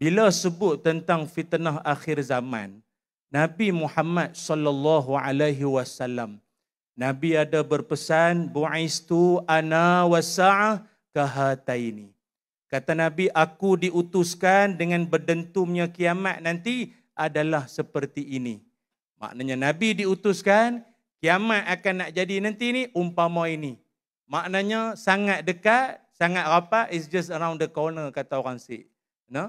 bila sebut tentang fitnah akhir zaman, Nabi Muhammad sallallahu alaihi wasallam, Nabi ada berpesan, bu'istu ana wasa'ah kahataini. Kata Nabi, aku diutuskan dengan berdentumnya kiamat nanti adalah seperti ini. Maknanya Nabi diutuskan, kiamat akan nak jadi nanti ni umpama ini. Maknanya sangat dekat, sangat rapat, it's just around the corner, kata orang Sikh. No?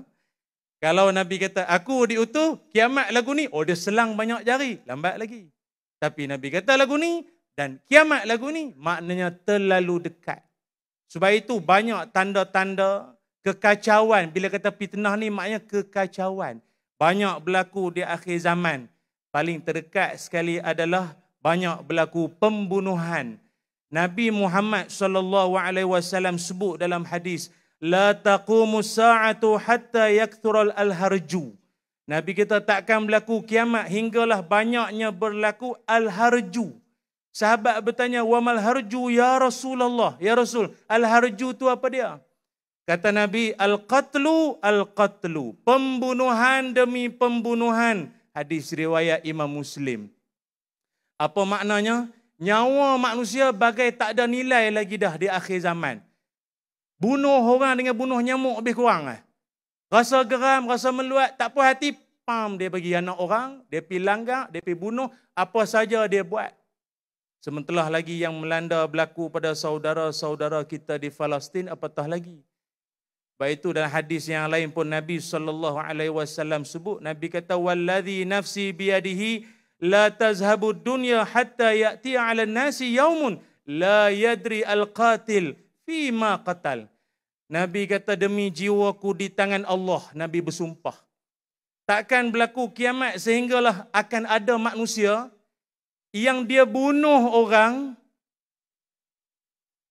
Kalau Nabi kata, aku diutus, kiamat lagu ni, oh dia selang banyak jari, lambat lagi. Tapi Nabi kata lagu ni, dan kiamat lagu ni, maknanya terlalu dekat. Sebab itu banyak tanda-tanda kekacauan. Bila kata fitnah ni maknanya kekacauan. Banyak berlaku di akhir zaman. Paling terdekat sekali adalah banyak berlaku pembunuhan. Nabi Muhammad sallallahu alaihi wasallam sebut dalam hadis, la taqumus sa'atu hatta yakthural al-harju. Nabi kita takkan berlaku kiamat hinggalah banyaknya berlaku al-harju. Sahabat bertanya, wa mal harju ya Rasulullah? Ya Rasul, al-harju tu apa dia? Kata Nabi, al-qatlu, al-qatlu. Pembunuhan demi pembunuhan. Hadis riwayat Imam Muslim. Apa maknanya? Nyawa manusia bagai tak ada nilai lagi dah di akhir zaman. Bunuh orang dengan bunuh nyamuk lebih kurang. Rasa geram, rasa meluat, tak puas hati, pam dia bagi anak orang, dia pergi langgar, dia pergi bunuh, apa saja dia buat. Sementara lagi yang melanda berlaku pada saudara-saudara kita di Palestin, apatah lagi. Baik itu dalam hadis yang lain pun Nabi SAW sebut, Nabi kata, walladhi nafsi biyadihi la tazhabu dunya hatta ya'ti 'ala nasi yaumun la yadri al-qatil fima qatal. Nabi kata, demi jiwaku di tangan Allah, Nabi bersumpah, takkan berlaku kiamat sehinggalah akan ada manusia yang dia bunuh orang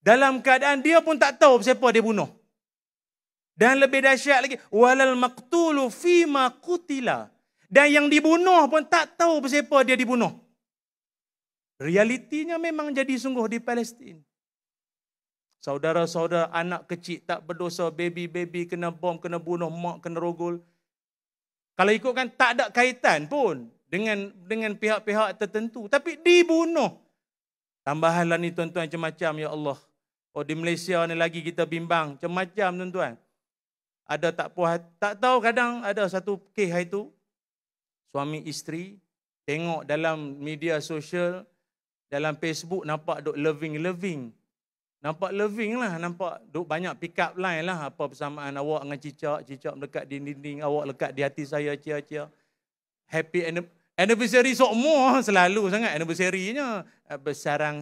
dalam keadaan dia pun tak tahu siapa dia bunuh. Dan lebih dahsyat lagi, walal maqtulu fima qutila. Dan yang dibunuh pun tak tahu siapa dia dibunuh. Realitinya memang jadi sungguh di Palestin. Saudara-saudara, anak kecil tak berdosa, baby kena bom, kena bunuh, mak kena rogol. Kalau ikutkan tak ada kaitan pun dengan pihak-pihak tertentu, tapi dibunuh. Tambahanlah ni tuan-tuan macam-macam, ya Allah. Oh, di Malaysia ni lagi kita bimbang, macam-macam tuan-tuan. Ada tak puas, tak tahu, kadang ada satu kes itu, suami isteri tengok dalam media sosial, dalam Facebook nampak duk loving. Nampak loving lah, nampak duk banyak pick up line lah, apa persamaan awak dengan cicak melekat di dinding, awak lekat di hati saya, cia-cia. Happy anniversary semua, selalu sangat anniversary-nya. Bersarang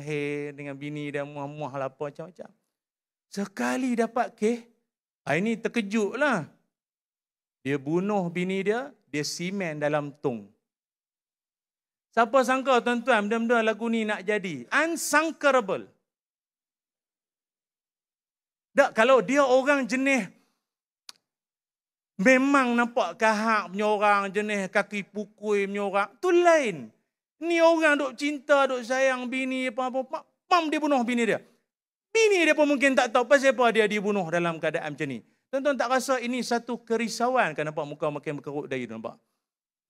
dengan bini dia, muah-muah lah apa macam-macam. Sekali dapat kes, ini terkejut lah. Dia bunuh bini dia simen dalam tong. Siapa sangka tuan-tuan, benda-benda lagu ni nak jadi. Unsangkable. Tak, kalau dia orang jenis memang nampak kahak punya orang, jenis kaki pukul punya orang, tu lain. Ni orang duk cinta, duk sayang bini, apa-apa, pam dia bunuh bini dia. Bini dia pun mungkin tak tahu pasal apa dia dibunuh dalam keadaan macam ni. Tuan-tuan tak rasa ini satu kerisauan? Kan nampak muka makin berkerut dari tu, nampak?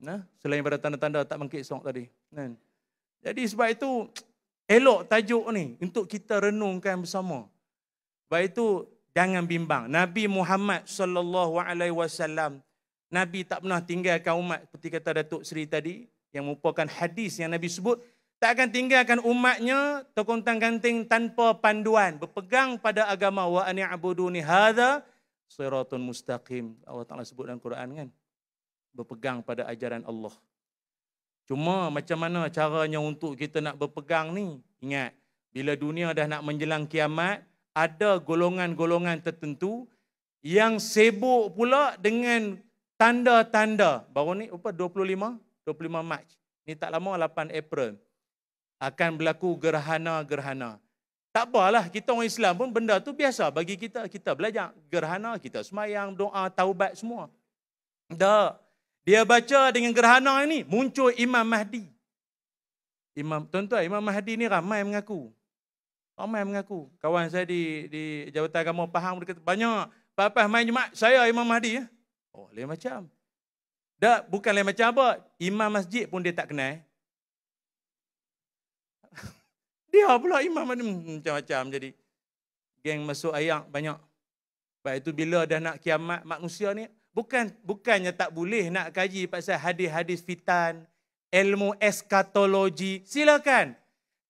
Nah, selain pada tanda-tanda tak bangkit esok tadi. Kan? Jadi sebab itu, elok tajuk ni untuk kita renungkan bersama. Sebab itu, jangan bimbang. Nabi Muhammad SAW, Nabi tak pernah tinggalkan umat. Seperti kata Datuk Seri tadi, yang merupakan hadis yang Nabi sebut, tak akan tinggalkan umatnya terkontang-ganting tanpa panduan. Berpegang pada agama. Wa ani'buduni hadha siratun mustaqim. Allah Ta'ala sebut dalam Quran kan. Berpegang pada ajaran Allah. Cuma macam mana caranya untuk kita nak berpegang ni? Ingat, bila dunia dah nak menjelang kiamat, ada golongan-golongan tertentu yang sibuk pula dengan tanda-tanda. Baru ni 25 Mac. Ni tak lama 8 April. Akan berlaku gerhana-gerhana. Tak apalah, kita orang Islam pun benda tu biasa bagi kita. Kita belajar gerhana, kita semayang, doa, taubat semua. Tak. Dia baca dengan gerhana ini, muncul Imam Mahdi. Tuan-tuan, Imam Mahdi ni ramai mengaku. Kawan saya di Jabatan Agama faham, dia kata, banyak. Lepas main Jumaat, saya Imam Mahdi. Ya? Oh, lain macam. Dah, bukan lain macam apa. Imam masjid pun dia tak kenal. Dia pula imam macam-macam jadi. Geng masuk ayak banyak. Sebab itu bila dah nak kiamat manusia ni, bukannya tak boleh nak kaji pasal hadis-hadis fitan, ilmu eskatologi, silakan.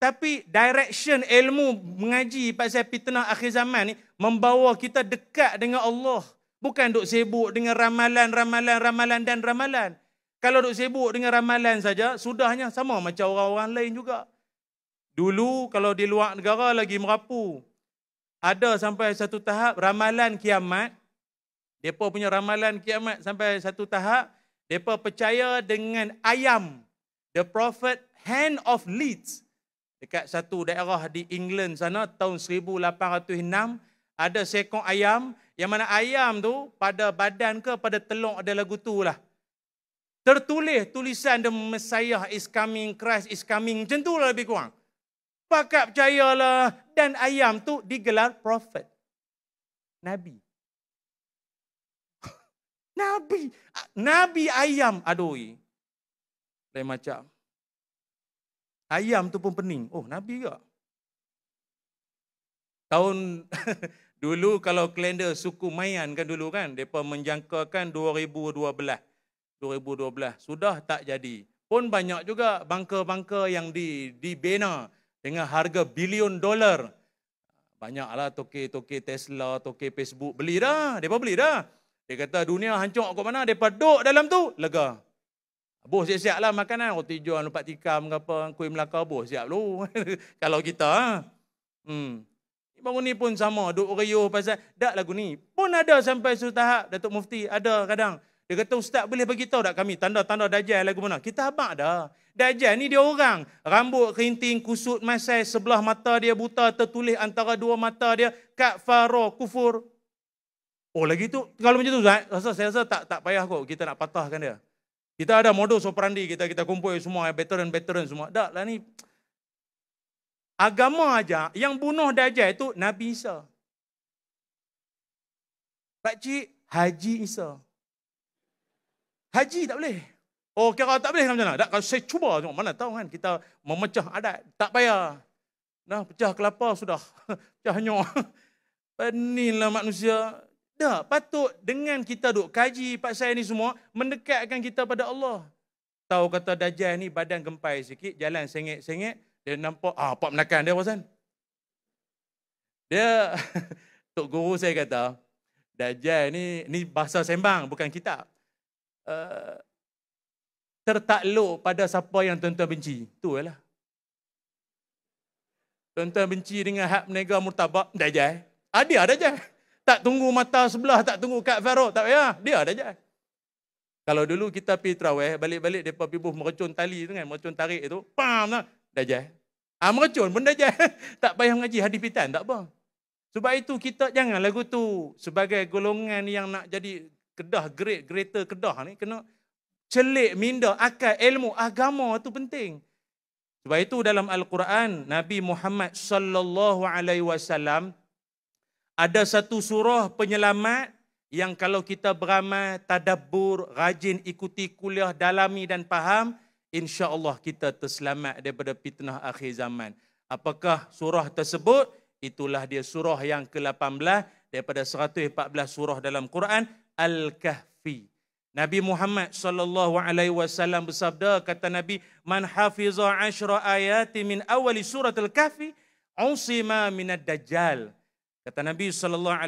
Tapi direction ilmu mengaji pasal fitnah akhir zaman ni membawa kita dekat dengan Allah. Bukan duk sibuk dengan ramalan. Kalau duk sibuk dengan ramalan saja, sudahnya sama macam orang-orang lain juga. Dulu kalau di luar negara lagi merapu. Ada sampai satu tahap ramalan kiamat. Mereka punya ramalan kiamat sampai satu tahap. Mereka percaya dengan ayam. The prophet hand of Leeds. Dekat satu daerah di England sana tahun 1806. Ada seekor ayam. Yang mana ayam tu pada badan ke pada telur ada lagu tu lah. Tertulis tulisan The Messiah is coming, Christ is coming. Macam tu lah lebih kurang. Pakat percayalah. Dan ayam tu digelar prophet. Nabi. Nabi ayam. Aduh. Lain macam. Ayam tu pun pening. Oh, Nabi ke? Tahun dulu kalau kalender suku Mayan kan dulu kan. Mereka menjangkakan 2012. Sudah tak jadi. Pun banyak juga bangka-bangka yang dibina dengan harga bilion dolar. Banyaklah toke-toke Tesla, toke Facebook. Beli dah. Mereka beli dah. Dia kata dunia hancur ke mana. Mereka duduk dalam tu. Lega. Bos siap-siap lah makanan. Roti john, lupat tikam ke apa. Kuih Melaka bos siap dulu. Kalau kita. Baru ni pun sama. Duk riuh pasal. Tak lagu ni. Pun ada sampai suatu tahap. Datuk Mufti ada kadang. Dia kata ustaz boleh bagi tahu tak kami. Tanda-tanda Dajjal lagu mana. Kita abang dah. Dajjal ni dia orang. Rambut kerinting, kusut masai, sebelah mata dia buta, tertulis antara dua mata dia, kafaro, kufur. Oh lagi tu, kalau macam tu saya rasa tak payah kot kita nak patahkan dia. Kita ada modus operandi, kita kumpul semua, veteran semua. Tak lah ni. Agama aja, yang bunuh Dajjal itu Nabi Isa. Pakcik, Haji Isa. Haji tak boleh. Oh, kira tak boleh macam mana? Tak, kalau saya cuba tengok, mana tahu kan kita memecah adat. Tak payah. Dah pecah kelapa sudah. Pecah nyok. Peninlah manusia. Tak, patut dengan kita duk kaji pasal ini semua, mendekatkan kita pada Allah. Tahu kata Dajjal ni badan gempai sikit, jalan sengit-sengit, dia nampak, apa menakan dia Wasan? Dia, Tok Guru saya kata, Dajjal ni bahasa sembang, bukan kitab. Tertakluk pada siapa yang tuan-tuan benci. Tu lah. Tuan-tuan benci dengan hak menega murtabak, Dajjal. Dia Dajjal. Tak tunggu mata sebelah, tak tunggu Kak Farouk, tak payah. Dia Dajjal. Kalau dulu kita pergi terawih, balik-balik mereka pergi merecun tali tu kan, merecun tarik itu, pam lah, Dajjal. Merecun pun Dajjal. Tak payah mengaji hadis fitan, tak apa. Sebab itu kita jangan lagu tu sebagai golongan yang nak jadi kedah, greater kedah ni, kena celik, minda, akal, ilmu, agama tu penting. Sebab itu dalam Al-Quran, Nabi Muhammad sallallahu alaihi wasallam ada satu surah penyelamat yang kalau kita beramal, tadabbur, rajin ikuti kuliah, dalami dan faham, insya-Allah kita terselamat daripada fitnah akhir zaman. Apakah surah tersebut? Itulah dia surah yang ke-18 daripada 114 surah dalam Quran, Al-Kahfi. Nabi Muhammad sallallahu alaihi wasallam bersabda, kata Nabi, man hafiza 10 ayati min awali surat Al-Kahfi, usima minad dajjal. Kata Nabi SAW,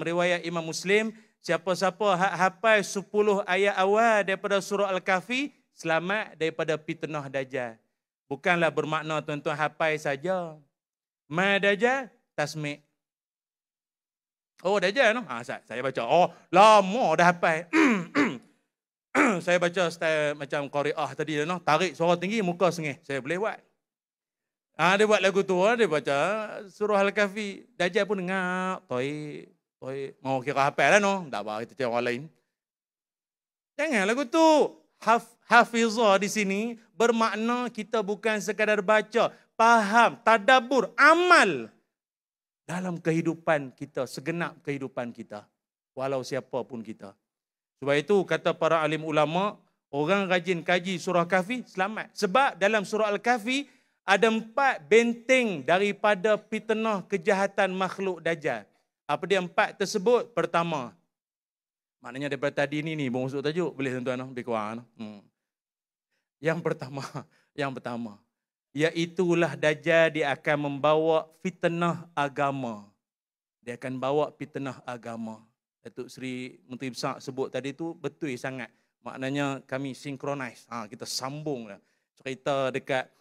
riwayat Imam Muslim, siapa-siapa hafal 10 ayat awal daripada surah Al-Kahfi, selamat daripada fitnah Dajjal. Bukanlah bermakna tuan-tuan hafal saja. Ma Dajjal, tasmi'. Oh Dajjal, no? Saya baca. Oh, lama dah hafal. Saya baca style macam Qari'ah tadi, no? Tarik suara tinggi, muka sengih. Saya boleh buat. Dia buat lagu tu, dia baca surah Al-Kahfi. Dajjal pun dengar, toy. Mau kira hafal lah no. Tak apa, kita cari orang lain. Jangan lagu tu. Hafizah di sini bermakna kita bukan sekadar baca, faham, tadabbur, amal dalam kehidupan kita, segenap kehidupan kita. Walau siapa pun kita. Sebab itu kata para alim ulama, orang rajin kaji surah Kahfi selamat. Sebab dalam surah Al-Kahfi ada 4 benteng daripada fitnah kejahatan makhluk Dajjal. Apa dia 4 tersebut? Pertama, maknanya daripada tadi ni baru masuk tajuk. Boleh tuan-tuan? Lebih kurang. Yang pertama, iaitulah Dajjal dia akan membawa fitnah agama. Dia akan bawa fitnah agama. Datuk Seri Menteri Besar sebut tadi tu betul sangat. Maknanya kami synchronize. Kita sambung lah. Cerita dekat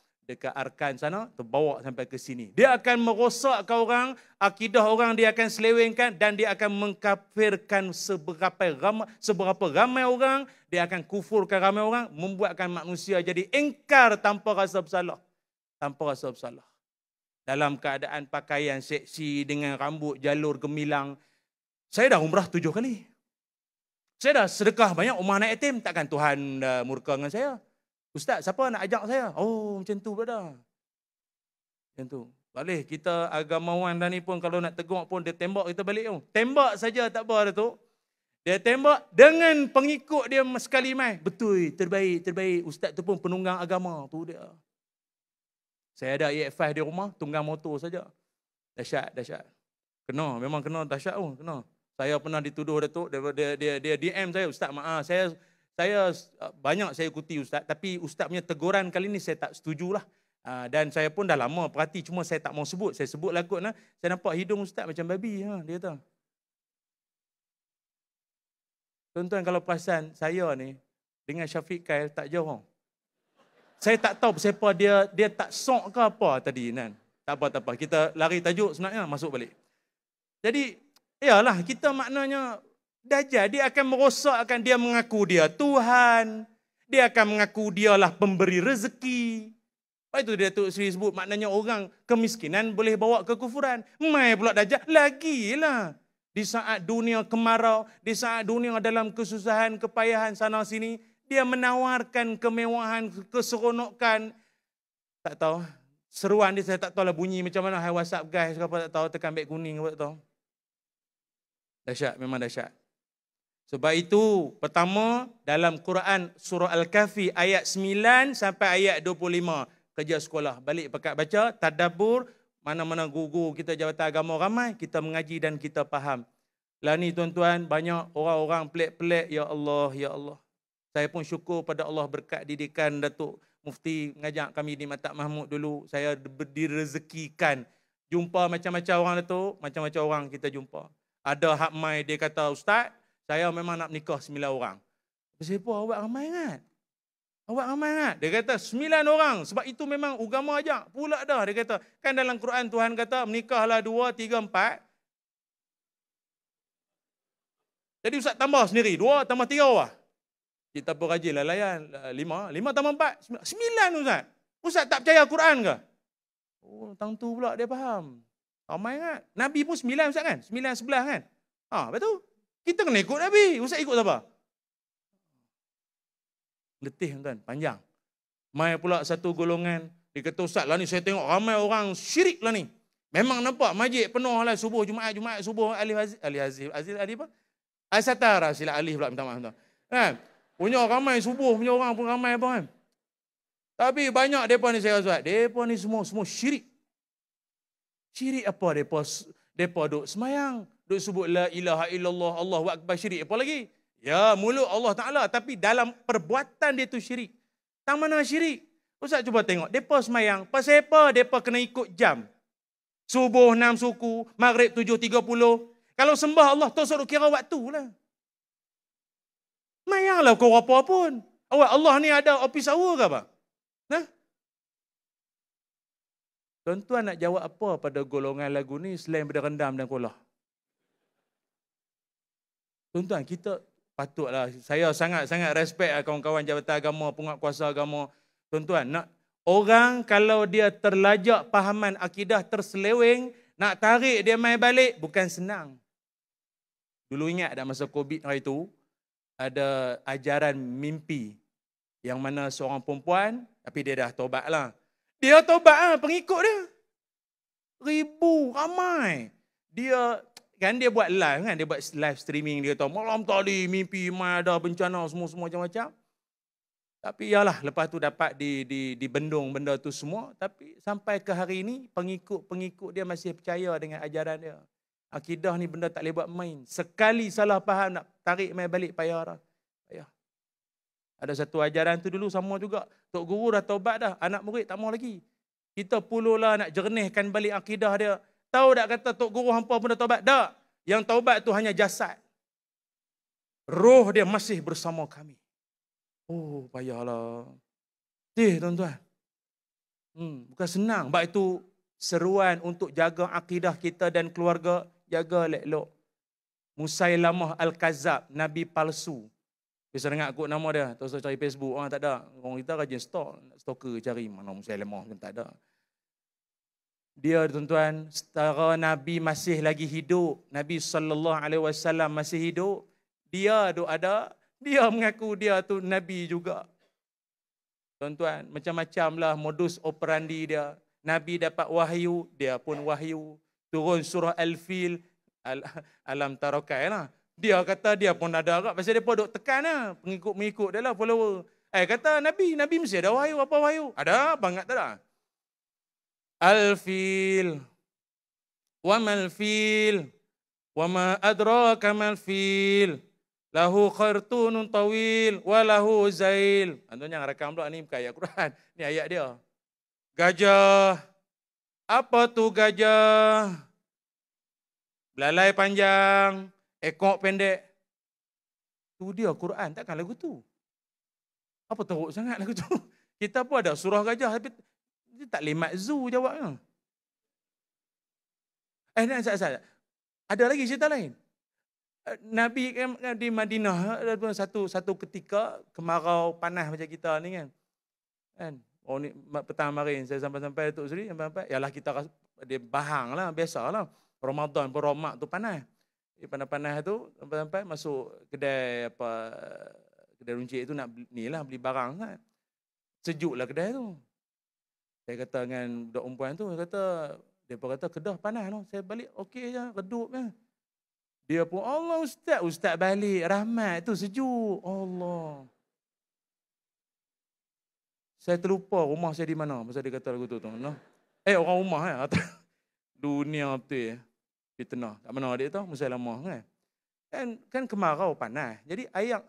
Arkan sana, terbawa sampai ke sini. Dia akan merosakkan orang, akidah orang dia akan selewengkan dan dia akan mengkafirkan seberapa ramai orang, dia akan kufurkan ramai orang, membuatkan manusia jadi engkar tanpa rasa bersalah. Tanpa rasa bersalah. Dalam keadaan pakaian seksi dengan rambut jalur gemilang. Saya dah umrah 7 kali. Saya dah sedekah banyak rumah anak yatim, takkan Tuhan murka dengan saya? Ustaz, siapa nak ajak saya? Oh, macam tu brother. Macam tu. Boleh, kita agamawan dah ni pun kalau nak tegur pun dia tembak kita balik. Tembak saja tak apa Datuk. Dia tembak dengan pengikut dia sekali mai. Betul, terbaik. Ustaz tu pun penunggang agama. Tu dia. Saya ada EF5 di rumah, tunggang motor saja. Dahsyat. Kena, memang kena dahsyat pun. Kena. Saya pernah dituduh Datuk, dia DM saya, Ustaz maaf, saya banyak saya ikuti Ustaz, tapi Ustaz punya teguran kali ni saya tak setujulah. Dan saya pun dah lama perhati, cuma saya tak mau sebut. Saya sebut lah kot. Saya nampak hidung Ustaz macam babi. Dia kata. Tuan-tuan kalau perasan, saya ni dengan Syafiq Khail tak jauh. Saya tak tahu siapa dia tak sok ke apa tadi. Tak apa. Kita lari tajuk sebenarnya, masuk balik. Jadi, yalah, kita maknanya Dajjal, dia akan merosakkan, dia mengaku dia Tuhan. Dia akan mengaku dialah pemberi rezeki. Lepas itu dia Datuk Seri sebut, maknanya orang kemiskinan boleh bawa kekufuran. Mai pula Dajjal, lagilah. Di saat dunia kemarau, di saat dunia dalam kesusahan, kepayahan sana sini, dia menawarkan kemewahan, keseronokan. Tak tahu, seruan dia saya tak tahu lah bunyi macam mana. Hai WhatsApp guys, apa tak tahu, tekan beg kuning, apa tak tahu. Dahsyat, memang dahsyat. Sebab itu, pertama, dalam Quran surah Al-Kahfi ayat 9 sampai ayat 25. Kerja sekolah. Balik pekat baca, tadabbur, mana-mana guru kita Jabatan Agama ramai, kita mengaji dan kita faham. Lah ni tuan-tuan, banyak orang-orang pelik-pelik, ya Allah. Saya pun syukur pada Allah berkat didikan Datuk Mufti mengajak kami di Matak Mahmud dulu. Saya direzekikan. Jumpa macam-macam orang Datuk, macam-macam orang kita jumpa. Ada hak mai dia kata, Ustaz, saya memang nak menikah 9 orang. Siapa awak ramai kan? Awak ramai kan? Dia kata 9 orang. Sebab itu memang agama ajak. Pula dah. Dia kata, kan dalam Quran Tuhan kata, menikahlah 2, 3, 4. Jadi Ustaz tambah sendiri. 2 tambah 3 orang. Kita pun rajin lah layan. 5 tambah 4. 9 Ustaz. Ustaz tak percaya Quran ke? Oh, tang tu pula dia faham. Ramai kan? Nabi pun 9 Ustaz kan? 9, 11 kan? Betul? Kita kena ikut Nabi. Ustaz ikut siapa? Letih tuan, panjang. Mai pula satu golongan. Dia kata, Ustaz lah ni saya tengok ramai orang syirik lah ni. Memang nampak masjid penuh lah subuh, Jumaat subuh. Alif apa? Al-Satara sila alif pula, minta maaf. Kan? Punya ramai subuh, punya orang pun ramai apa kan? Tapi banyak mereka ni saya rasa. Mereka ni semua syirik. Syirik apa mereka duk semayang. Duk sebut la ilaha illallah, Allahu akbar, syirik. Apa lagi? Ya, mulut Allah Ta'ala. Tapi dalam perbuatan dia tu syirik. Tang mana syirik? Ustaz cuba tengok. Mereka semayang. Pasal apa mereka kena ikut jam? Subuh 6 suku, Maghrib 7.30. Kalau sembah Allah, tu suruh kira waktu lah. Mayanglah kau apa pun. Awak Allah ni ada office hour ke apa? Tuan-tuan nak jawab apa pada golongan lagu ni selain pada rendam dan kolah? Tuan-tuan, kita patutlah, saya sangat-sangat respect kawan-kawan Jabatan Agama, penguatkuasa agama. Tuan-tuan, nak orang kalau dia terlajak pahaman akidah terseleweng, nak tarik dia mai balik, bukan senang. Dulu ingat ada masa COVID hari itu, ada ajaran mimpi. Yang mana seorang perempuan, tapi dia dah taubat lah. Dia taubat lah, pengikut dia. Ribu, ramai. Dia kan dia buat live kan, dia buat live streaming, dia kata malam tadi mimpi mai ada bencana semua macam-macam. Tapi yalah, lepas tu dapat dibendung benda tu semua. Tapi sampai ke hari ini, pengikut-pengikut dia masih percaya dengan ajaran dia. Akidah ni benda tak boleh buat main. Sekali salah faham nak tarik main balik payah dah. Payah. Ada satu ajaran tu dulu sama juga. Tok Guru dah taubat dah, anak murid tak mau lagi. Kita puluhlah nak jernihkan balik akidah dia. Tahu tak kata Tok Guru hampa pun dah taubat? Tak. Yang taubat tu hanya jasad. Roh dia masih bersama kami. Oh, payahlah. Tuan-tuan. Bukan senang. Sebab itu seruan untuk jaga akidah kita dan keluarga, jaga elok-elok. Musailamah Al-Kazab, Nabi palsu. Biasa dengar kot nama dia. Tak usah cari Facebook. Tak ada. Orang kita rajin stalker cari mana Musailamah. Tak ada. Dia, tuan-tuan, setara Nabi masih lagi hidup. Nabi SAW masih hidup. Dia tu ada. Dia mengaku dia tu Nabi juga. Tuan-tuan, macam-macam lah modus operandi dia. Nabi dapat wahyu, dia pun wahyu. Turun surah Al-Fil, Alam Tarakai lah. Dia kata dia pun ada agak. Pasal dia pun duk tekan lah. Pengikut-pengikut dia lah, follower. Kata Nabi mesti ada wahyu. Apa wahyu? Ada, bangat tak ada. Al-Fil. Wa mal-fil. Wa ma adraka mal-fil. Lahu khartunun tawil wa lahu zail. Antum jangan rakam pula ni bukan ayat Quran. Ni ayat dia. Gajah. Apa tu gajah? Belalai panjang, ekor pendek. Tu dia Quran, takkan lagu tu. Apa teruk sangat lagu tu? Kita pun ada surah gajah tapi dia tak lemat zoo jawabnya. Ada lagi cerita lain. Nabi di Madinah satu ketika kemarau panas macam kita ni kan. Oh ni petang kemarin saya sampai Datuk Seri sampai yalah kita dia bahang lah biasalah. Ramadan pun Ramak tu panas. Panas-panas tu sampai masuk kedai runcit tu nak beli barang kan. Sejuklah kedai tu. Saya kata dengan budak perempuan tu depa kata kedah panas tu. Saya balik okey je redup je. Dia pun, Allah Ustaz balik. Rahmat tu sejuk. Allah. Saya terlupa rumah saya di mana. Masa dia kata lagu tu. Orang rumah dunia betul ya. Fitnah. Kat mana adik tu? Musailamah kan. Kan kemarau panas. Jadi ayat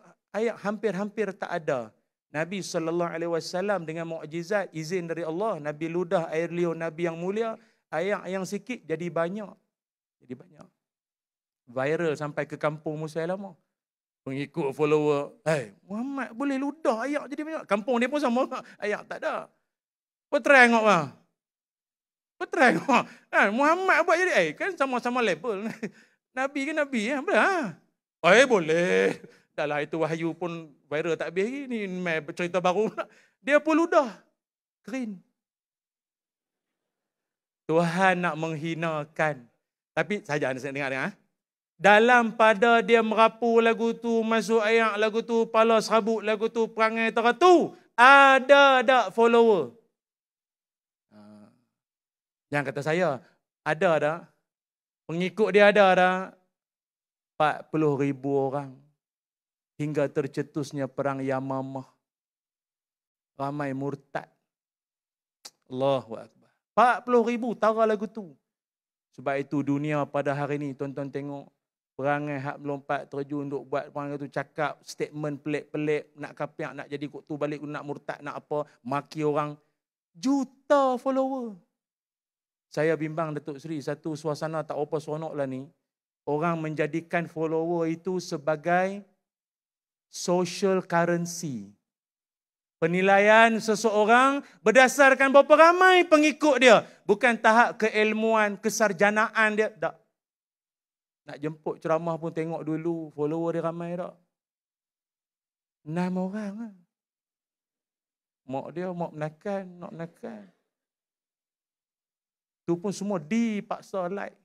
hampir-hampir tak ada. Nabi SAW dengan mukjizat izin dari Allah. Nabi ludah air liur Nabi yang mulia. Ayat yang sikit jadi banyak. Viral sampai ke kampung Musailamah. Pengikut follower, Muhammad boleh ludah ayak jadi banyak. Kampung dia pun sama, ayak tak ada. Kau try tengok lah. Muhammad buat jadi, kan sama-sama level. Nabi kan Nabi, boleh. Boleh. Dah lah itu wahyu pun viral tak habis lagi. Ni cerita baru. Dia pun ludah. Keren. Tuhan nak menghinakan. Tapi saja anda dengar. Dalam pada dia merapu lagu tu, masuk ayat lagu tu, pala serabut lagu tu, perangai teratu, ada tak follower? Jangan kata saya, ada tak? Pengikut dia ada tak? 40,000 orang. Hingga tercetusnya perang Yamamah. Ramai murtad. Allahu Akbar. 40,000 tara lagu tu. Sebab itu dunia pada hari ini, tuan-tuan tengok, perangai hak melompat terjun untuk buat perangai tu, cakap statement pelik-pelik, nak kapiak, nak jadi kok tu balik, nak murtad, nak apa, maki orang. Juta follower. Saya bimbang Datuk Seri, satu suasana tak apa seronok lah ni. Orang menjadikan follower itu sebagai social currency. Penilaian seseorang berdasarkan berapa ramai pengikut dia. Bukan tahap keilmuan, kesarjanaan dia. Tak. Nak jemput ceramah pun tengok dulu follower dia ramai tak. 6 orang lah. Mak dia, mak menakan. Tu pun semua dipaksa like.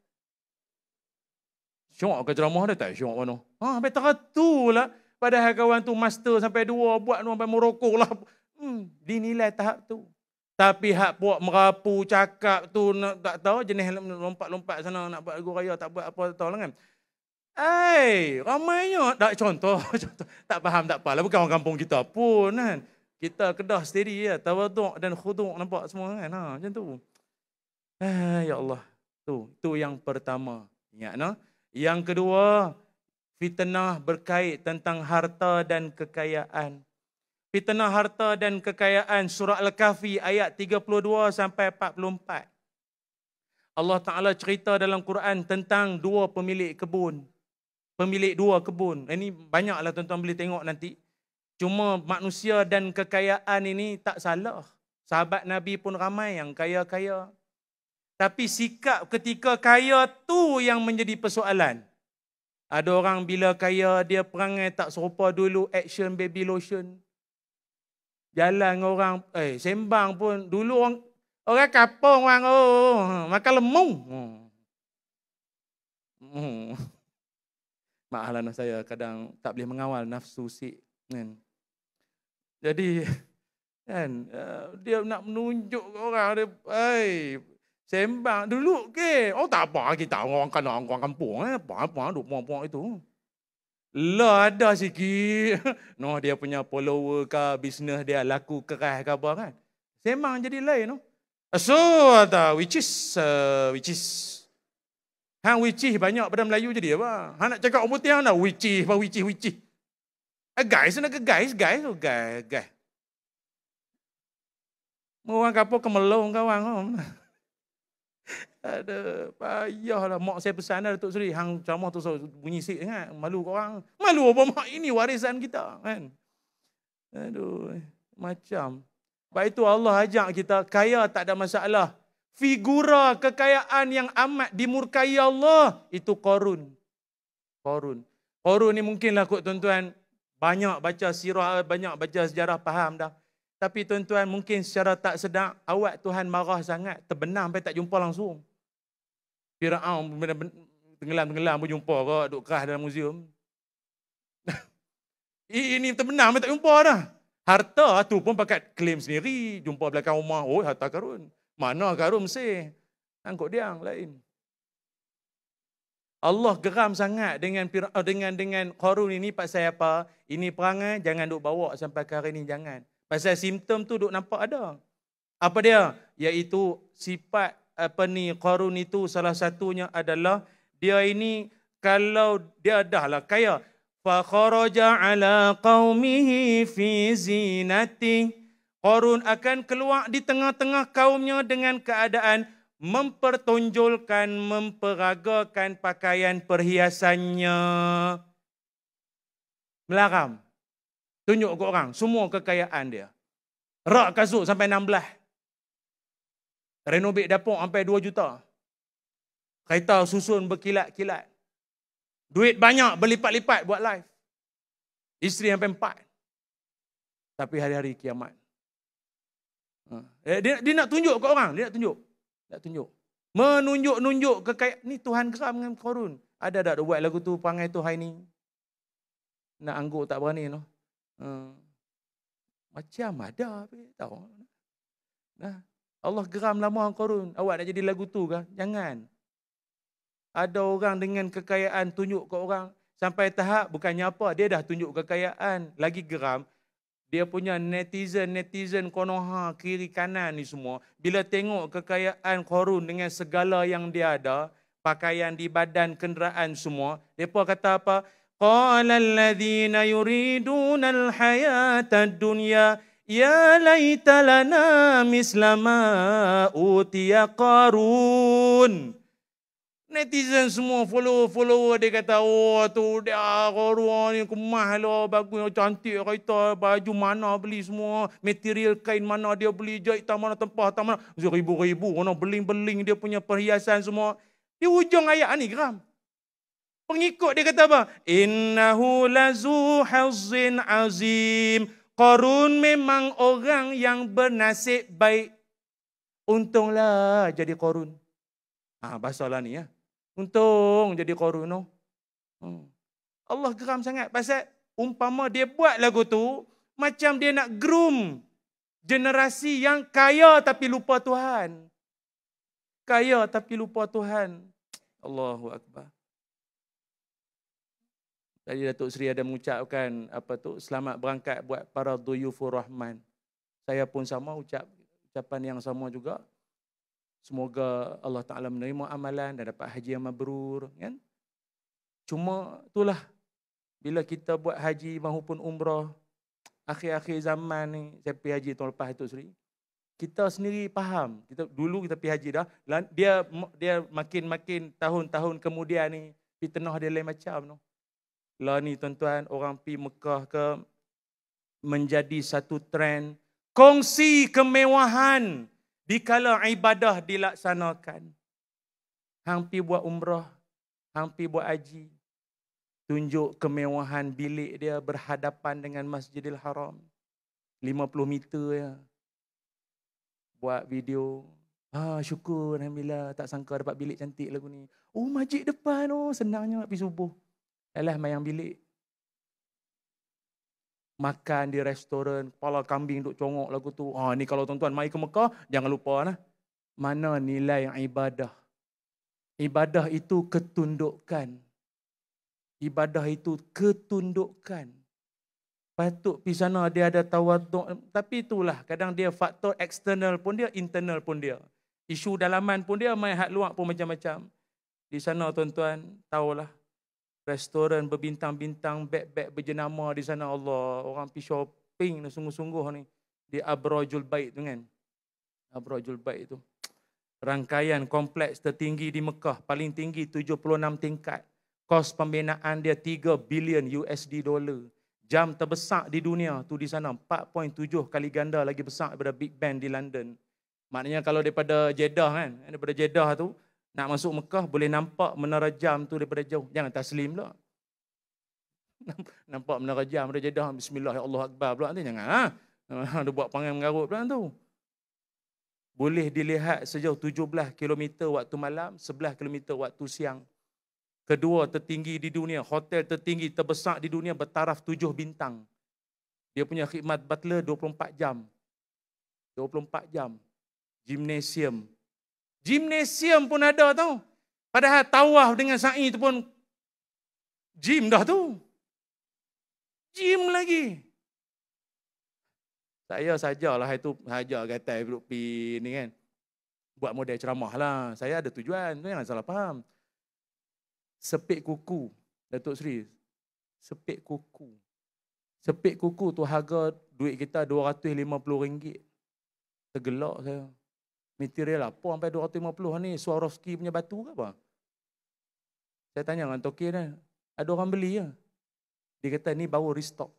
Syok ke ceramah dia? Tak syok mana. Sampai teratur lah. Padahal kawan tu master sampai 2, buat sampai Morocco lah. Dinilai tahap tu. Tapi hak puak merapu cakap tu tak tahu jenis lompat-lompat sana nak buat lagu raya tak buat apa tahu lah kan. Ramainya tak contoh, contoh tak faham tak apalah bukan orang kampung kita pun kan. Kita Kedah steady ya, tawaduk dan khuduk nampak semua kan. Macam tu. Ya Allah. Tu yang pertama. Ingat no? Yang kedua, fitnah berkait tentang harta dan kekayaan. Fitnah harta dan kekayaan surah Al-Kahfi ayat 32 sampai 44. Allah Ta'ala cerita dalam Quran tentang dua pemilik kebun. Pemilik dua kebun. Ini banyaklah tuan-tuan boleh tengok nanti. Cuma manusia dan kekayaan ini tak salah. Sahabat Nabi pun ramai yang kaya-kaya. Tapi sikap ketika kaya tu yang menjadi persoalan. Ada orang bila kaya dia perangai tak serupa dulu action baby lotion. Jalan orang, sembang pun. Dulu orang kapung orang, makan lemung. Maaflah saya kadang tak boleh mengawal nafsu si. Kan? Jadi, kan, dia nak menunjuk orang, dia, sembang. Dulu ke, tak apa kita orang kampung, apa duk puang-puang itu. Lah ada sikit. No, dia punya follower ke, bisnes dia laku keras ke apa kan. Sembang jadi lain. No? So, which is. Hang which is banyak pada Melayu jadi apa? Hang nak cakap orang putih hang nak which is. Guys, nak ke guys. Orang kapur kemelong kawan. Ada payahlah. Mak saya pesan dah Datuk Seri. Hang ceramah tu bunyi sik ingat. Malu korang. Malu apa mak ini warisan kita. Kan? Aduh. Macam. Sebab itu Allah ajak kita. Kaya tak ada masalah. Figura kekayaan yang amat dimurkai Allah. Itu Qarun. Qarun ni mungkinlah kot tuan-tuan. Banyak baca sirah, banyak baca sejarah, faham dah. Tapi tuan-tuan mungkin secara tak sedar, awak Tuhan marah sangat. Terbenam sampai tak jumpa langsung. Firaun tenggelam pun jumpa kau duk kerah dalam muzium. Ini terbenam sampai tak jumpa dah. Harta tu pun pakai klaim sendiri. Jumpa belakang rumah, harta Qarun. Mana Qarun mesti? Angkut dia lain. Allah geram sangat dengan Qarun ini pasal apa? Ini perangai jangan duk bawa sampai ke hari ini, jangan. Pasal simptom tu duk nampak ada. Apa dia? Iaitu sifat Qarun itu salah satunya adalah dia ini kalau dia dahlah kaya. Fa kharaja ala qaumihi fi zinati. Qarun akan keluar di tengah-tengah kaumnya dengan keadaan mempertonjolkan, memperagakan pakaian perhiasannya. Melaram. Tunjuk ke orang semua kekayaan dia. Rak kasut sampai 16. Renovate dapur sampai 2 juta. Kereta susun berkilat-kilat. Duit banyak berlipat-lipat buat live. Isteri sampai 4. Tapi hari-hari kiamat. Dia nak tunjuk ke orang, dia nak tunjuk. Menunjuk-nunjuk kekayaan. Ni Tuhan geram dengan Qarun. Ada tak buat lagu tu perangai tu hari ni? Nak angguk tak berani no. Macam ada tahu. Nah, Allah geram lama Qarun. Awak nak jadi lagu tu ke? Jangan. Ada orang dengan kekayaan tunjuk ke orang sampai tahap bukannya apa, dia dah tunjuk kekayaan, lagi geram. Dia punya netizen konoha kiri kanan ni semua. Bila tengok kekayaan Qarun dengan segala yang dia ada, pakaian di badan, kenderaan semua, depa kata apa? Qala alladhina yuriduna al-hayata ad-dunya ya laita lana misla ma utiya Qarun. Netizen semua follower dia kata, tu dia Qarun ni kemah lah, bagus, cantik kereta, baju mana beli semua, material kain mana dia beli, jahitan mana, tempah mana, ribu-ribu, beling-beling dia punya perhiasan semua. Di hujung ayat ni geram. Pengikut dia kata apa? Innahu lazu hazzin azim. Qarun memang orang yang bernasib baik. Untunglah jadi Qarun. Bahasa lah ni ya. Untung jadi Qarun. No? Allah geram sangat. Pasal umpama dia buat lagu tu, macam dia nak groom Generasi yang kaya tapi lupa Tuhan. Kaya tapi lupa Tuhan. Allahu Akbar. Tadi Datuk Seri ada mengucapkan selamat berangkat buat para duyufur rahman. Saya pun sama ucapan yang sama juga. Semoga Allah Ta'ala menerima amalan dan dapat haji yang mabrur. Kan? Cuma itulah, bila kita buat haji maupun umrah, akhir-akhir zaman ni, saya pergi haji tahun lepas Datuk Seri, kita sendiri faham. Dulu kita pergi haji dah, dia makin tahun-tahun kemudian ni, fitnah dia lain macam. Lah ni tuan-tuan, orang pergi Mekah ke, menjadi satu trend, kongsi kemewahan dikala ibadah dilaksanakan. Hang pergi buat umrah, hang pergi buat haji, tunjuk kemewahan bilik dia berhadapan dengan Masjidil Haram. 50 meter ya. Buat video. Syukur Alhamdulillah, tak sangka dapat bilik cantik lagu ni. Oh, masjid depan senangnya nak pergi subuh. Alah, mayang bilik. Makan di restoran, kepala kambing duk congok lagu tu. Ni kalau tuan-tuan mai ke Mekah, jangan lupa nah. Mana nilai ibadah? Ibadah itu ketundukan. Ibadah itu ketundukan. Patut pergi sana dia ada tawaduk. Tapi itulah, kadang dia faktor eksternal pun dia, internal pun dia. Isu dalaman pun dia, main hak luar pun macam-macam. Di sana tuan-tuan, tahulah. Restoran berbintang-bintang, beg-beg berjenama di sana. Allah, orang pergi shopping sungguh-sungguh ni. Di Abrajul Bait tu kan. Abrajul Bait tu. Rangkaian kompleks tertinggi di Mekah. Paling tinggi 76 tingkat. Kos pembinaan dia 3 bilion USD dolar. Jam terbesar di dunia tu di sana. 4.7 kali ganda lagi besar daripada Big Ben di London. Maknanya kalau daripada Jeddah kan. Daripada Jeddah tu. Nak masuk Mekah boleh nampak menara jam tu daripada jauh. Jangan taslim pula. Nampak menara jam daripada Jeddah. Bismillah, ya Allah Akbar pula. Jangan. Ada buat panggil mengarut pula tu. Boleh dilihat sejauh 17 km waktu malam, 11 km waktu siang. Kedua tertinggi di dunia. Hotel tertinggi terbesar di dunia bertaraf 7 bintang. Dia punya khidmat butler 24 jam. 24 jam. Gimnasium. Gimnasium pun ada tau. Padahal tawaf dengan sa'i tu pun gym dah tu. Gym lagi. Saya sajalah itu hajar gatai duduk pergi ni kan. Buat model ceramah lah. Saya ada tujuan. Jangan salah faham. Sepik kuku. Datuk Seri. Sepik kuku. Sepik kuku tu harga duit kita RM250. Tergelak saya. Material apa sampai 250 ni? Swarovski punya batu ke apa? Saya tanya dengan toki ni, ada orang beli ke? Dia kata ni baru restock.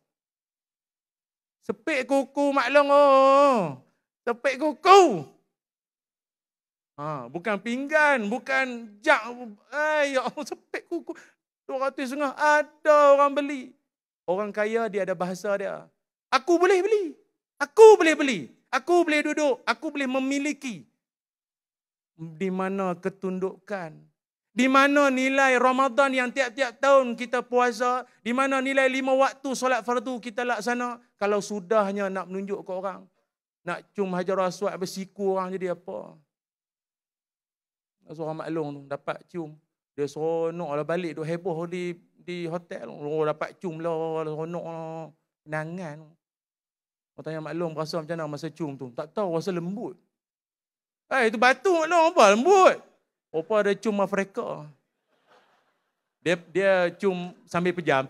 Sepik kuku maklong Sepik kuku. Bukan pinggan, bukan jak. Ya Allah, sepik kuku. 250 ada orang beli. Orang kaya dia ada bahasa dia. Aku boleh beli. Aku boleh beli. Aku boleh duduk. Aku boleh memiliki. Di mana ketundukan? Di mana nilai Ramadan yang tiap-tiap tahun kita puasa? Di mana nilai 5 waktu solat fardu kita laksana? Kalau sudahnya nak menunjuk ke orang, nak cium hajar aswad bersiku orang jadi apa? Seorang maklum tu dapat cium, dia seronok lah balik, duk heboh di hotel. Dapat cium lah, seronok lah, kenangan. Orang tanya maklum rasa macam mana masa cium tu? Tak tahu, rasa lembut. Itu batu maklum, apa lembut? Apa ada cium Afrika. Dia cium sambil pejam.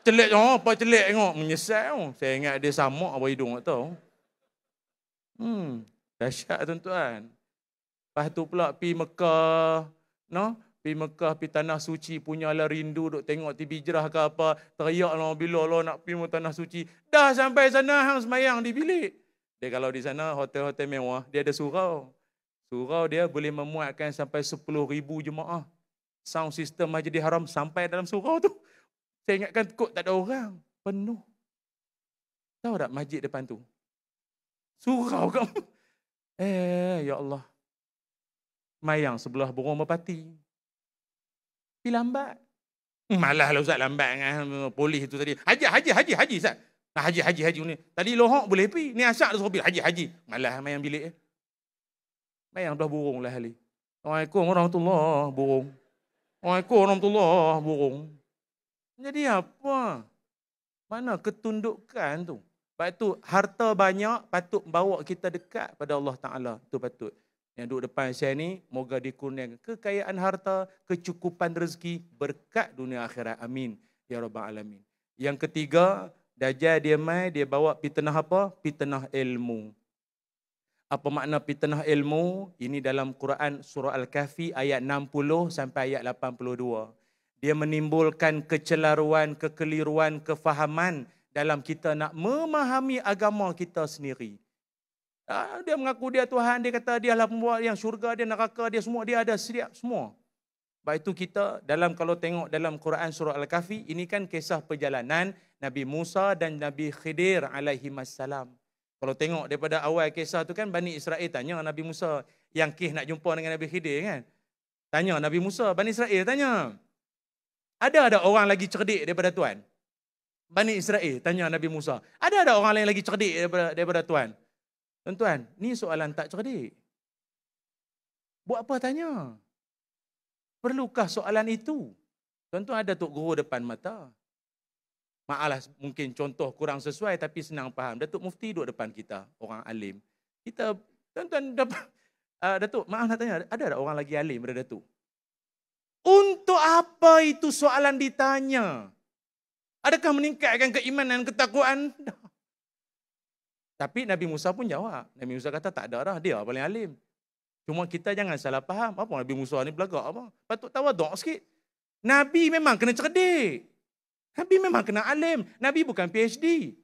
Celik apa celik tengok, menyesal. Saya ingat dia samak apa hidung tak tahu. Dahsyat tuan-tuan. Lepas tu pula pergi Mekah, pergi Mekah, pergi tanah suci, punyalah rindu duk tengok TV Hijrah ke apa, teriak lah bila Allah nak pergi tanah suci. Dah sampai sana hang semayang di bilik. Dia kalau di sana hotel-hotel mewah, dia ada surau. Surau dia boleh memuatkan sampai 10,000 jemaah. Sound system Masjidil Haram sampai dalam surau tu. Saya ingatkan kot tak ada orang. Penuh. Tahu tak masjid depan tu? Surau kamu. Ya Allah. Mayang sebelah burung merpati. Pergi lambat. Malah lah Ustaz lambat dengan polis tu tadi. Haji Ustaz. Nah, haji ni. Tadi lohok boleh pergi. Ni asyak dah suruh pergi. Haji. Malah main bilik. Main belah burung lah hari. Assalamualaikum warahmatullahi burung. Assalamualaikum warahmatullahi burung. Jadi apa? Mana ketundukan tu? Sebab tu harta banyak patut bawa kita dekat pada Allah Ta'ala. Itu patut. Yang duduk depan saya ni, moga dikurniakan kekayaan harta, kecukupan rezeki, berkat dunia akhirat. Amin. Ya Rabbal Alamin. Yang ketiga, Dajjal dia mai, dia bawa fitnah apa? Fitnah ilmu. Apa makna fitnah ilmu? Ini dalam Quran surah Al-Kahfi ayat 60 sampai ayat 82. Dia menimbulkan kecelaruan, kekeliruan, kefahaman dalam kita nak memahami agama kita sendiri. Dia mengaku dia Tuhan, dia kata dia lah pembuat yang syurga, dia neraka, dia semua, dia ada siap semua. Sebab itu kita dalam kalau tengok dalam Quran surah Al-Kahfi, ini kan kisah perjalanan Nabi Musa dan Nabi Khidir alaihimassalam. Kalau tengok daripada awal kisah tu kan Bani Israel tanya Nabi Musa yang nak jumpa dengan Nabi Khidir kan. Tanya Nabi Musa, Bani Israel tanya, ada orang lagi cerdik daripada Tuhan? Bani Israel tanya Nabi Musa, ada orang lain lagi cerdik daripada Tuhan? Tuan-tuan, ni soalan tak cerdik. Buat apa tanya? Perlukah soalan itu? Tuan-tuan ada Tok Guru depan mata. Maaflah mungkin contoh kurang sesuai tapi senang faham. Datuk Mufti duduk depan kita, orang alim. Kita, tuan-tuan, Datuk, maaf nak tanya, ada orang lagi alim daripada Datuk? Untuk apa itu soalan ditanya? Adakah meningkatkan keimanan, ketakwaan? Tapi Nabi Musa pun jawab. Nabi Musa kata tak ada dah, dia paling alim. Cuma kita jangan salah faham. Apa Nabi Musa ni belagak apa? Patut tawaduk sikit. Nabi memang kena cerdik. Nabi memang kena alim. Nabi bukan PhD.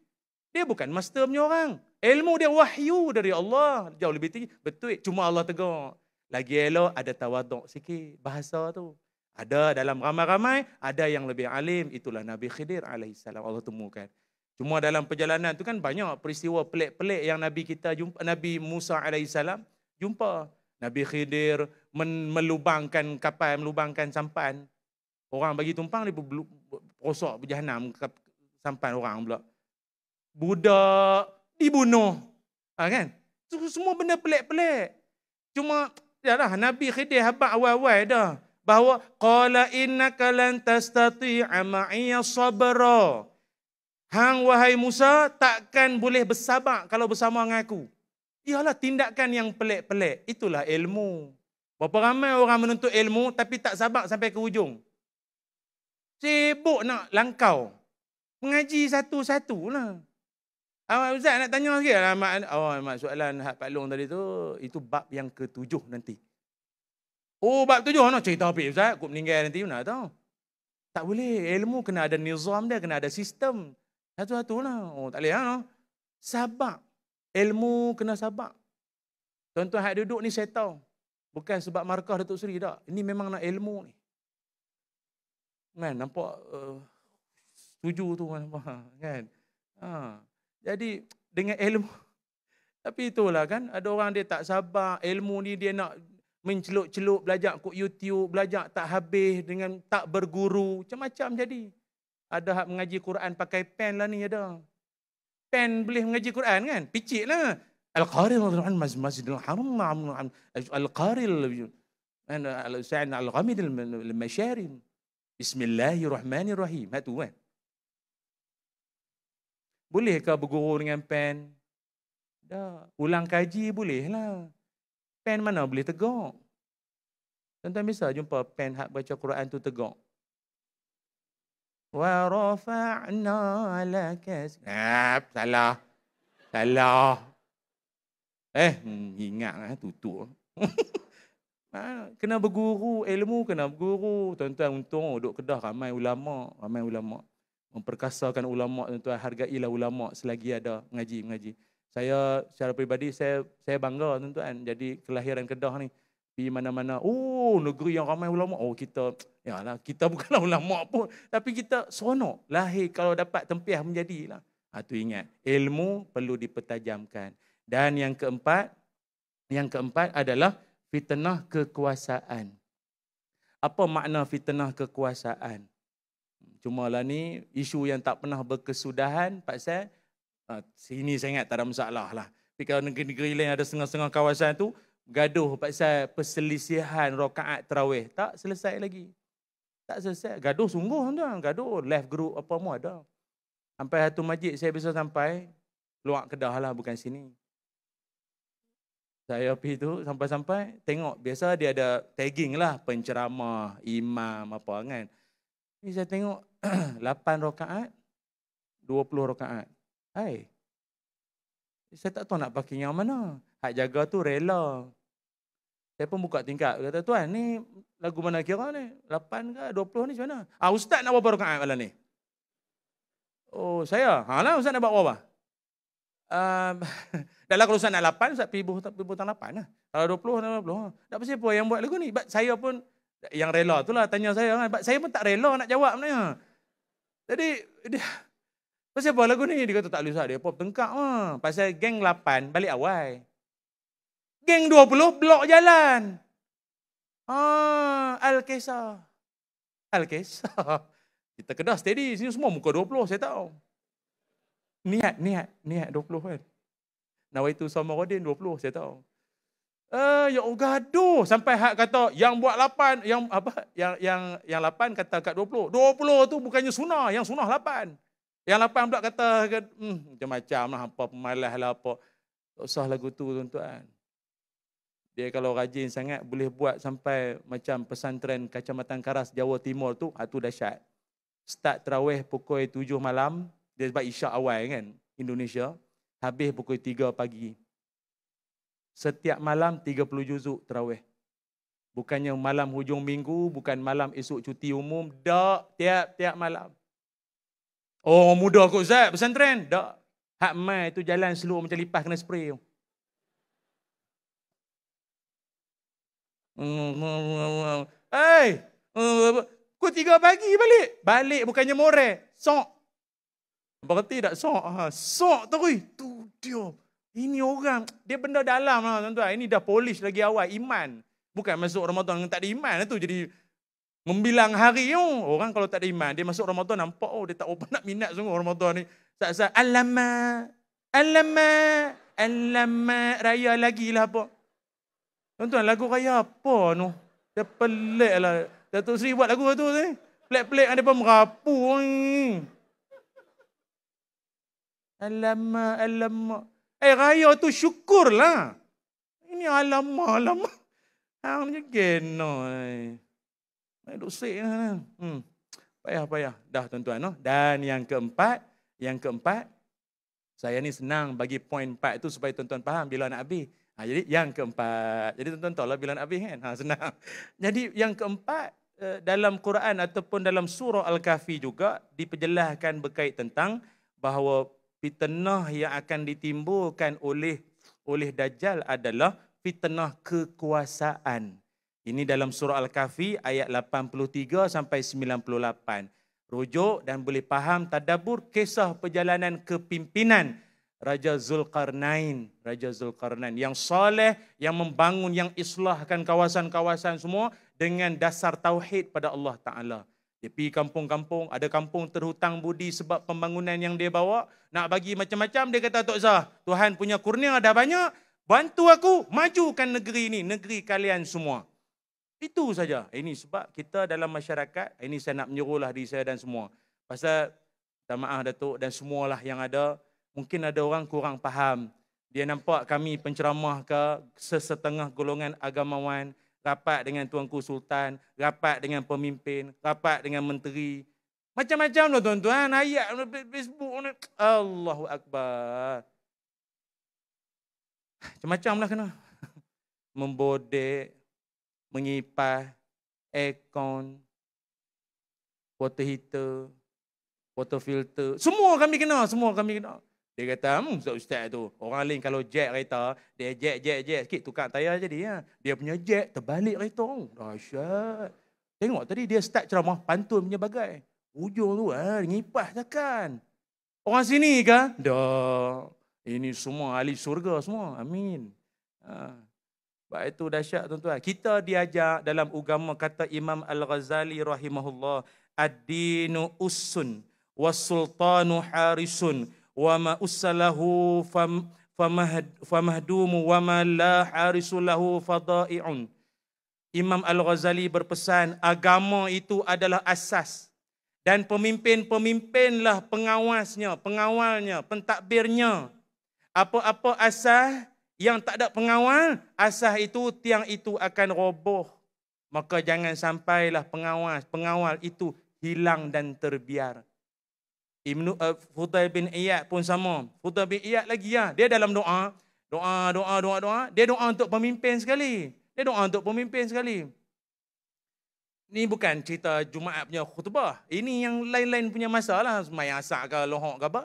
Dia bukan master punya orang. Ilmu dia wahyu dari Allah. Jauh lebih tinggi. Betul. Cuma Allah tegur. Lagi elok ada tawaduk sikit. Bahasa tu. Ada dalam ramai-ramai. Ada yang lebih alim. Itulah Nabi Khidir alaihissalam. Allah temukan. Cuma dalam perjalanan tu kan banyak peristiwa pelik-pelik yang Nabi kita jumpa. Nabi Musa alaihissalam jumpa. Nabi Khidir melubangkan kapal, melubangkan sampan. Orang bagi tumpang, dia rosok berjahanam sampan orang pula. Budak dibunuh. Kan? Semua benda pelik-pelik. Cuma dah Nabi Khidir habaq awal-awal dah. Bahawa qala innaka lan tastati'a ma'iya sabra. Hang wahai Musa takkan boleh bersabar kalau bersama dengan aku. Ialah tindakan yang pelik-pelik. Itulah ilmu. Berapa ramai orang menuntut ilmu tapi tak sabar sampai ke hujung. Sibuk nak langkau. Mengaji satu-satu lah. Ustaz nak tanya sikit lah. Mak soalan Pak Long tadi tu, itu bab yang ke-7 nanti. Oh, bab 7 nak cerita apa Ustaz? Kau meninggal nanti nak tahu. Tak boleh. Ilmu kena ada nizam dia, kena ada sistem. Satu-satu lah. Oh, tak boleh lah. Sabar. Ilmu kena sabar. Tuan-tuan hak duduk ni saya tahu. Bukan sebab markah Datuk Seri tak. Ini memang nak ilmu ni. Kan, nampak setuju tu kan. Jadi dengan ilmu. Tapi itulah kan, ada orang dia tak sabar. Ilmu ni dia nak mencelup-celup, belajar kod YouTube, belajar tak habis dengan tak berguru. Macam-macam jadi. Ada hak mengaji Quran pakai pen lah ni ada. Pen boleh mengaji Quran kan? Picit lah. Al-Qaril Masjidil Haram. Al-Qaril Al-Ghamid Al-Masyarim. Bismillahirrahmanirrahim. Itu kan. Bolehkah berguru dengan pen? Dah. Ulang kaji boleh lah. Pen mana boleh tegak? Tuan-tuan bisa jumpa pen hak baca Quran tu tegak. Wa rafa'na laka. Salah. Ingat tutup. Kena berguru, ilmu kena berguru. Tuan-tuan untung duduk Kedah ramai ulama. Memperkasakan ulama, tuan-tuan hargailah ulama selagi ada mengaji. Saya secara peribadi saya bangga tuan-tuan. Jadi kelahiran Kedah ni di mana-mana, negeri yang ramai ulama. Kita bukanlah ulama pun, tapi kita seronok lahir kalau dapat tempiah menjadilah. Tu ingat, ilmu perlu dipertajamkan. Dan yang keempat adalah fitnah kekuasaan. Apa makna fitnah kekuasaan? Cuma lah ni isu yang tak pernah berkesudahan pasal Sini saya ingat tak ada masalah lah. Tapi kalau negeri-negeri lain ada setengah-setengah kawasan tu, gaduh pasal perselisihan rakaat tarawih. Tak selesai lagi. Tak selesai. Gaduh sungguh tuan. Gaduh left group apa semua ada. Sampai satu masjid saya bisa sampai, luar Kedah lah bukan sini. Saya pergi tu sampai-sampai tengok. Biasa dia ada tagging lah. Penceramah, imam apa kan. Ini saya tengok 8 rakaat, 20 rakaat. Hai. Saya tak tahu nak pakai yang mana. Hak jaga tu rela. Saya pun buka tingkap. Kata, tuan ni lagu mana kira ni? 8 ke 20 ni macam mana? Ustaz nak berapa rakaat malam ni? Oh saya? Lah ustaz nak buat berapa? Dah lah kalau ustaz nak 8, ustaz pergi butang 8 lah. Kalau 20, 20. Tak pasal apa yang buat lagu ni. Saya pun, yang rela tu lah tanya saya kan. Saya pun tak rela nak jawab sebenarnya. Jadi, dia, pasal apa lagu ni? Dia kata tak boleh ustaz. Dia pop tengkak lah. Pasal geng 8 balik awal. Geng 20 blok jalan. Al-Kisah. Al-Kisah. Kita Kedah steady. Sini semua muka 20 saya tahu. Niat 20 kan. Nawaitu Samaruddin 20 saya tahu. Ya gaduh sampai hak kata yang buat 8 yang 8 kata kat 20. 20 tu bukannya sunnah, yang sunnah 8. Yang 8 pula kata macam-macam lah apa pemalas lah apa. Tak usah lagu tu tuan-tuan. Dia kalau rajin sangat boleh buat sampai macam pesantren Kecamatan Karas Jawa Timur tu, itu dahsyat. Start tarawih pukul 7 malam, dia sebab isyak awal kan Indonesia, habis pukul 3 pagi. Setiap malam 30 juzuk tarawih. Bukannya malam hujung minggu, bukan malam esok cuti umum, tak, tiap-tiap malam. Oh mudah kot Ustaz, pesantren? Tak. Hak mai tu jalan seluruh macam lipas kena spray tu. Pukul 3 pagi balik bukannya more, sok. Berarti tak sok? Sok terus. Tu dia. Ini orang, dia benda dalam lah tuan-tuan. Ini dah polish lagi awal, iman. Bukan masuk Ramadan yang tak ada iman tu jadi membilang hari tu. Orang kalau tak ada iman, dia masuk Ramadan nampak dia tak apa nak minat sungguh Ramadan ni. Saat-saat alamak raya lagi lah apa. Tuan-tuan, lagu raya apa tu? Dia pelik lah. Datuk Seri buat lagu tu ni. Pelik-pelik ada pun merapu ni. Alamak. Raya tu syukurlah. Ini alamak. Hang je geno. Duk sik lah. Payah. Dah tuan-tuan. No? Dan yang keempat, saya ni senang bagi poin 4 tu supaya tuan-tuan faham bila nak habis. Jadi yang keempat, jadi tuan-tuan tahu lah bila nak habis kan? Senang. Jadi yang keempat, dalam Quran ataupun dalam surah Al-Kahfi juga diperjelaskan berkait tentang bahawa fitnah yang akan ditimbulkan oleh Dajjal adalah fitnah kekuasaan. Ini dalam surah Al-Kahfi ayat 83 sampai 98. Rujuk dan boleh faham tadabbur kisah perjalanan kepimpinan Raja Zulkarnain yang soleh, yang membangun, yang islahkan kawasan-kawasan semua dengan dasar tauhid pada Allah Ta'ala. Dia pergi kampung-kampung, ada kampung terhutang budi sebab pembangunan yang dia bawa, nak bagi macam-macam, dia kata tak usah, Tuhan punya kurnia dah banyak, bantu aku majukan negeri ini, negeri kalian semua. Itu saja. Ini sebab kita dalam masyarakat, ini saya nak menyuruhlah diri saya dan semua. Pasal, minta maaf Datuk dan semualah yang ada, mungkin ada orang kurang faham. Dia nampak kami penceramah ke sesetengah golongan agamawan, rapat dengan Tuanku Sultan, rapat dengan pemimpin, rapat dengan menteri. Macam-macam lah tuan-tuan, ayat Facebook ni. Allahu Akbar. Macam-macam lah kena. Membodek, mengipas, aircon, water heater, water filter. Semua kami kena. Dia kata, ustaz tu, orang lain kalau jack kereta, dia jack sikit, tukar tayar jadi. Ya. Dia punya jack, terbalik kereta. Dahsyat. Tengok tadi dia start ceramah, pantun punya bagai. Ujung tu, ngipas takkan. Orang sini ke? Dah. Ini semua ahli surga semua. Amin. Baik itu dahsyat tuan-tuan. Kita diajar dalam agama kata Imam Al-Ghazali rahimahullah, ad-dinu ussun was-sultanu harisun wa ma ussalahu famahdumu wa ma la harisulahu fadai'un. Imam Al-Ghazali berpesan, agama itu adalah asas dan pemimpin-pemimpinlah pengawasnya, pengawalnya, pentadbirnya. Apa-apa asas yang tak ada pengawal, asas itu, tiang itu akan roboh. Maka jangan sampailah pengawal itu hilang dan terbiar. Fudail bin Iyad pun sama. Fudail bin Iyad lagi ya, dia dalam doa, dia doa untuk pemimpin sekali. Ni bukan cerita Jumaat punya khutbah. Ini yang lain-lain punya masalah, sembahyang asar ke lohok ke apa.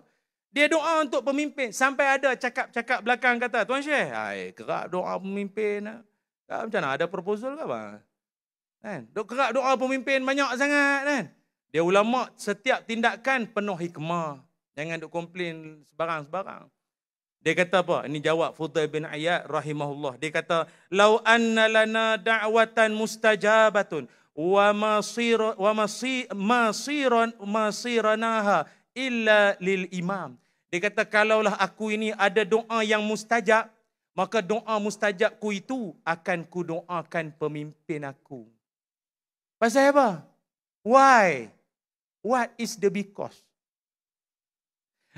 Dia doa untuk pemimpin. Sampai ada cakap-cakap belakang kata, Tuan Syekh, kerap doa pemimpin. Macam mana, ada proposal ke apa? Kan? Kerap doa pemimpin banyak sangat. Kan? Dia ulama, setiap tindakan penuh hikmah. Jangan duk komplain sebarang-sebarang. Dia kata apa? Ini jawab Fudail bin Iyad rahimahullah. Dia kata, "Lau anna lana da'watan mustajabatun wa masiranaha illa lil imam." Dia kata, kalaulah aku ini ada doa yang mustajab, maka doa mustajabku itu akan kudoakan pemimpin aku. Pasal apa? Why? What is the because?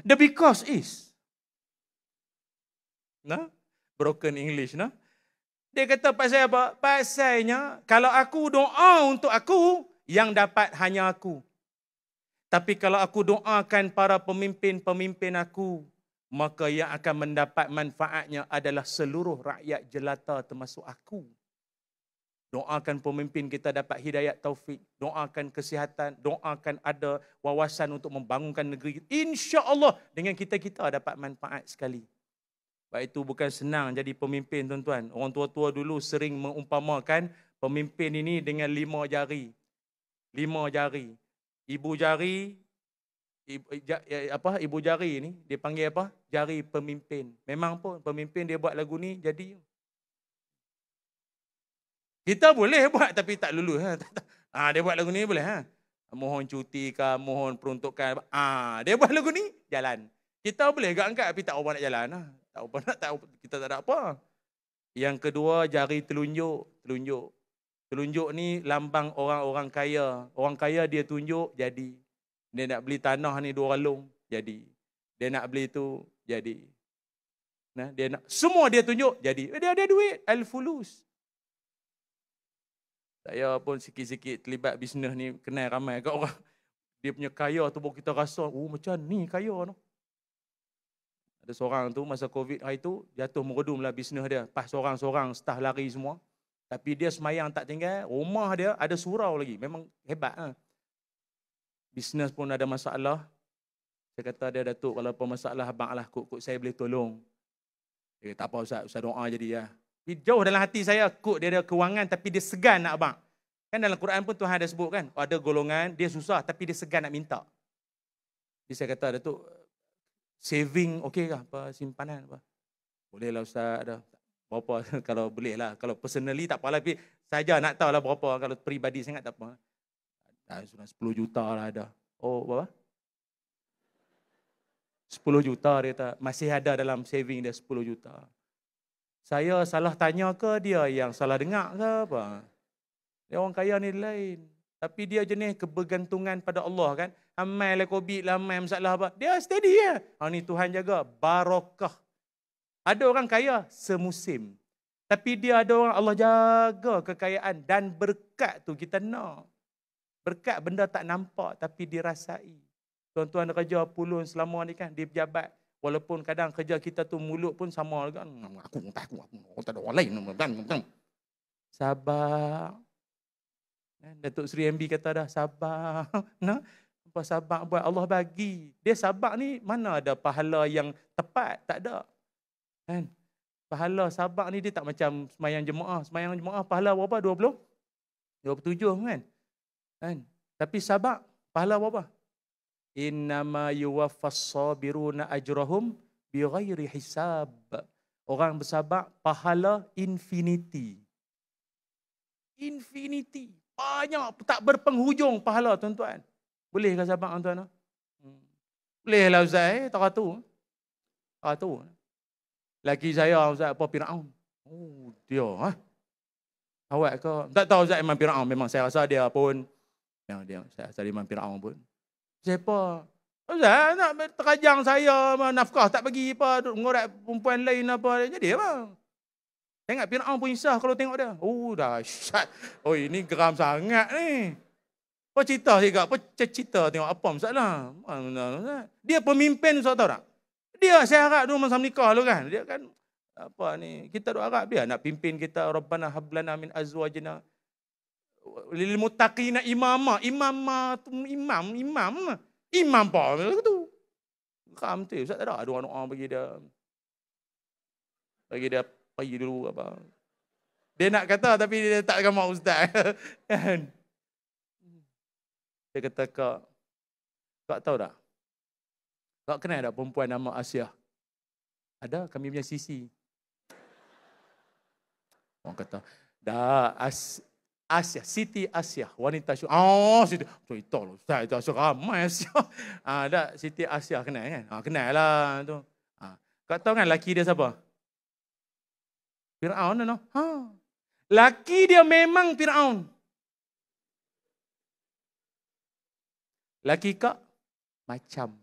The because is, broken English, Dia kata pasal apa? Pasalnya, kalau aku doa untuk aku, yang dapat hanya aku. Tapi kalau aku doakan para pemimpin-pemimpin aku, maka yang akan mendapat manfaatnya adalah seluruh rakyat jelata termasuk aku. Doakan pemimpin kita dapat hidayat taufik. Doakan kesihatan. Doakan ada wawasan untuk membangunkan negeri. InsyaAllah dengan kita dapat manfaat sekali. Sebab itu bukan senang jadi pemimpin, tuan-tuan. Orang tua-tua dulu sering mengumpamakan pemimpin ini dengan 5 jari. 5 jari. Ibu jari ni dia panggil apa? Jari pemimpin. Memang pun pemimpin dia buat lagu ni jadi. Kita boleh buat tapi tak lulus. Dia buat lagu ni boleh. Mohon cuti ke, mohon peruntukan. Dia buat lagu ni jalan. Kita boleh angkat tapi tak apa nak jalan. Tak apa nak, kita tak ada apa. Yang kedua, jari telunjuk. Telunjuk ni lambang orang-orang kaya. Orang kaya dia tunjuk, jadi. Dia nak beli tanah ni 2 relung, jadi. Dia nak beli tu, jadi. Semua dia tunjuk, jadi. Dia ada duit, al-fulus. Saya pun sikit-sikit terlibat bisnes ni, kenal ramai kat orang. Dia punya kaya tu baru kita rasa, macam ni kaya tu. Ada seorang tu masa COVID hari tu, jatuh meredumlah bisnes dia. Pas seorang-seorang staff lari semua. Tapi dia semayang tak tinggal, rumah dia ada surau lagi. Memang hebat. Bisnes pun ada masalah. Saya kata dia, Datuk, kalau apa masalah abang lah, kut saya boleh tolong. Dia kata, tak apa Ustaz doa jadi ya. Jauh dalam hati saya, kut dia ada kewangan tapi dia segan nak abang. Kan dalam Quran pun Tuhan ada sebut kan, ada golongan dia susah tapi dia segan nak minta. Jadi saya kata, Datuk, saving okey ke apa, simpanan apa? Boleh lah Ustaz, ada. Berapa kalau boleh lah. Kalau personally tak apalah, tapi saja nak tahu lah berapa. Kalau peribadi sangat tak apa. Sudah 10 juta lah ada. Oh, berapa? 10 juta dia tak. Masih ada dalam saving dia 10 juta. Saya salah tanya ke dia yang salah dengar ke apa? Dia orang kaya ni lain. Tapi dia jenis kebergantungan pada Allah kan. Amai lah COVID lah, amai masalah apa. Dia steady ya. Ni Tuhan jaga. Barakah. Ada orang kaya semusim. Tapi dia ada orang Allah jaga kekayaan. Dan berkat tu kita nak. Berkat benda tak nampak tapi dirasai. Tuan-tuan kerja pulun selama ni kan, dia pejabat. Walaupun kadang kerja kita tu mulut pun sama kan. Aku tak ada orang lain. Sabar. Datuk Seri MB kata dah, sabar. Apa sabar buat Allah bagi. Dia sabar ni mana ada pahala yang tepat, tak ada. Kan? Pahala sabar ni dia tak macam semayang jemaah. Semayang jemaah pahala berapa? 27 kan? Tapi sabar pahala berapa? Innama yuwaffas sabiruna ajrahum bighairi hisab. Orang bersabar pahala infinity. Infinity. Banyak tak berpenghujung pahala tuan-tuan. Boleh ke sabar tuan-tuan? Boleh lah Ustaz, tak tahu. Tak tahu. Laki saya Ustaz apa Firaun. Oh, dia awak ke? Tak tahu Ustaz memang Firaun. Memang saya rasa dia pun saya rasa dia memang Firaun pun. Siapa? Ustaz nak terajang saya nafkah tak bagi apa, ngorak perempuan lain apa. Jadi apa? Tengok Firaun pun insah kalau tengok dia. Oh dahsyat. Oh ini geram sangat ni. Apa cerita juga? Apa cerita tengok apa masalah? Dia pemimpin Ustaz tahu tak? Dia saya harap dulu masa nikah dulu kan. Dia kan apa ni? Kita doa harap dia nak pimpin kita Rabbana hablana min azwajina lil muttaqina imama. Imam apa tu? Geram tu. Ustaz tak ada doa bagi dia. Bagi dia pergi dulu apa. Dia nak kata tapi dia tak akan mahu Ustaz. Kan? Dia kata, Kak tahu tak? Kak kenal tak perempuan nama Asia? Ada, kami punya sisi. Orang kata, dah Asia, Siti Asia, wanita syurga. Oh, Siti. Cerita lah, Ustaz, itu Asia ramai Asia. Dah, Siti Asia kenal kan? Kenal lah tu. Kak tahu kan laki dia siapa? Firaun no? Laki dia memang Firaun. Laki Kak macam.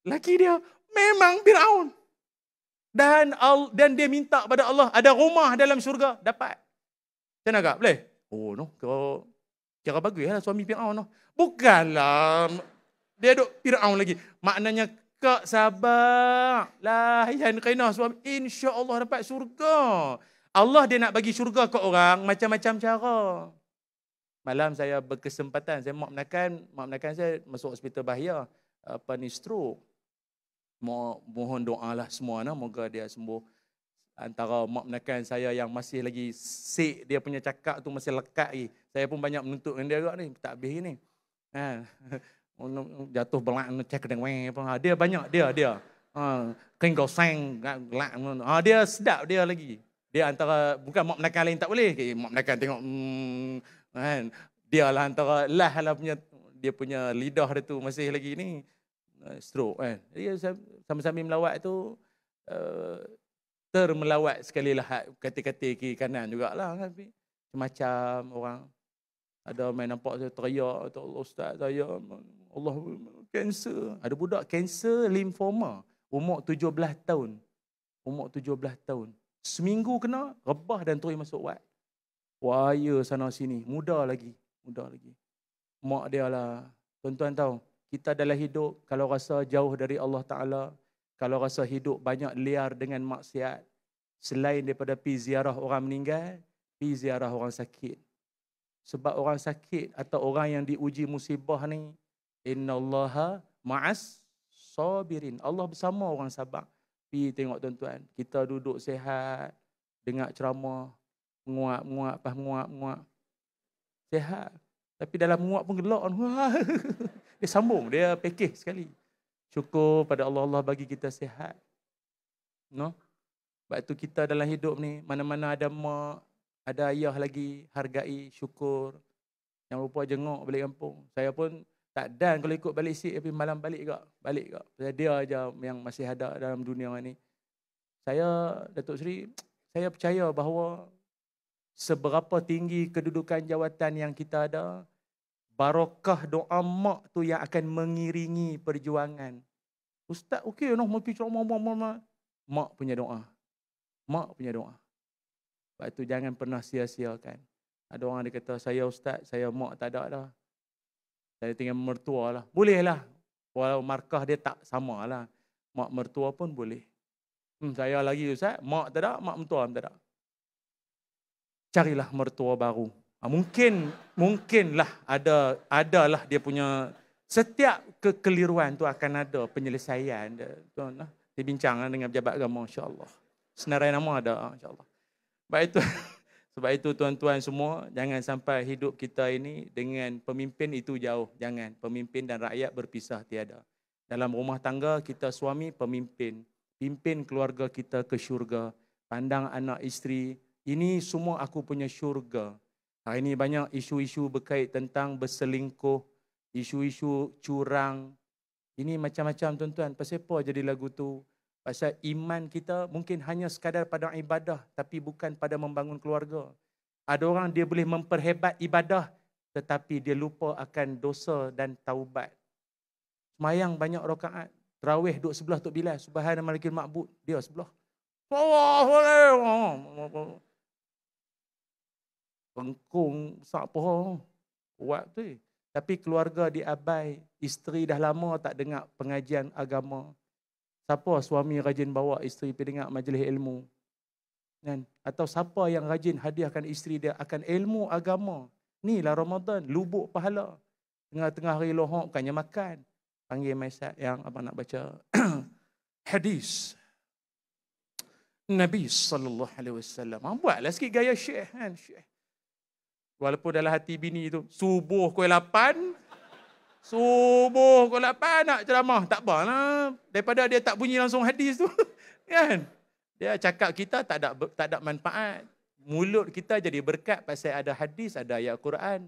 Laki dia memang Firaun. Dan dia minta pada Allah ada rumah dalam syurga. Dapat. Macam mana Kak? Boleh? Oh no. Kira bagus lah suami Firaun no. Bukanlah. Dia duduk Firaun lagi. Maknanya Kak sabar. Layan kena suami. InsyaAllah dapat syurga. Allah dia nak bagi syurga ke orang macam-macam cara. Malam saya berkesempatan, saya mak menakan saya masuk hospital bahaya, stroke. Mohon doa lah semua, moga dia sembuh. Antara mak menakan saya yang masih lagi sick, dia punya cakap tu masih lekat lagi. Saya pun banyak menuntut dengan dia ni, tak habis ni. Jatuh belak, cek dengan apa. Dia banyak, dia. Kengkau sang, dia sedap dia lagi. Dia antara, bukan mak menakan lain tak boleh. Mak menakan tengok, kan dia lah antara punya dia punya lidah dia tu masih lagi ni stroke kan. Jadi sama-sama melawat tu termelawat sekali lah kata-kata kiri kanan jugalah kan. Macam orang ada main nampak saya teriak, Allah Ustaz saya Allah kanser. Ada budak kanser limfoma umur 17 tahun. Seminggu kena rebah dan terus masuk wad. Waya sana sini, muda lagi. Mak dia lah. Tuan-tuan tahu, kita dalam hidup kalau rasa jauh dari Allah Ta'ala, kalau rasa hidup banyak liar dengan maksiat, selain daripada pergi ziarah orang meninggal, pergi ziarah orang sakit. Sebab orang sakit atau orang yang diuji musibah ni, innallaha ma'as sabirin. Allah bersama orang sabar. Pergi tengok tuan-tuan, kita duduk sehat, dengar ceramah, menguap. Sehat. Tapi dalam menguap pun gelak. Dia sambung, dia pekeh sekali. Syukur pada Allah, Allah bagi kita sehat. No? Sebab itu kita dalam hidup ni, mana-mana ada mak, ada ayah lagi, hargai, syukur. Yang lupa jenguk balik kampung. Saya pun tak dan kalau ikut balik sik, tapi malam balik ke. Pasal dia aja yang masih ada dalam dunia ni. Saya, Datuk Seri, saya percaya bahawa seberapa tinggi kedudukan jawatan yang kita ada, barakah doa mak tu yang akan mengiringi perjuangan. Ustaz, okey noh, mau pergi ceramah, mak punya doa. Sebab itu jangan pernah sia-siakan. Ada orang dia kata, saya Ustaz, saya mak tak ada dah. Saya tinggal mertua lah. Boleh lah. Walau markah dia tak sama lah. Mak mertua pun boleh. Saya lagi Ustaz, mak tak ada, mak mertua tak ada. Carilah mertua baru. Mungkinlah adalah dia punya setiap kekeliruan tu akan ada penyelesaian. Dia bincang dengan pejabat agama insya-Allah. Senarai nama ada insya-Allah. Sebab itu tuan-tuan semua, jangan sampai hidup kita ini dengan pemimpin itu jauh. Jangan. Pemimpin dan rakyat berpisah tiada. Dalam rumah tangga kita suami pemimpin. Pimpin keluarga kita ke syurga. Pandang anak isteri. Ini semua aku punya syurga. Hari ini banyak isu-isu berkait tentang berselingkuh. isu-isu curang. Ini macam-macam tuan-tuan. Pasal apa jadi lagu tu? Pasal iman kita mungkin hanya sekadar pada ibadah tapi bukan pada membangun keluarga. Ada orang dia boleh memperhebat ibadah tetapi dia lupa akan dosa dan taubat. Semayang banyak rakaat. Tarawih duduk sebelah Tok Bilal. Subhana malikil ma'bud. Dia sebelah. Bengkung, siapa? Kuat tu. Tapi keluarga diabai. Isteri dah lama tak dengar pengajian agama. Siapa suami rajin bawa isteri pergi dengar majlis ilmu? Kan? Atau siapa yang rajin hadiahkan isteri dia akan ilmu agama? Inilah Ramadan, lubuk pahala. Tengah-tengah hari lohok bukannya makan. Panggil Maisat yang abang nak baca hadis Nabi sallallahu alaihi wasallam. Buatlah sikit gaya Syekh kan, Syekh. Walaupun dalam hati bini tu subuh pukul 8 nak ceramah, tak apalah. Daripada dia tak bunyi langsung hadis tu kan. Dia cakap kita tak ada manfaat. Mulut kita jadi berkat pasal ada hadis, ada ayat Quran.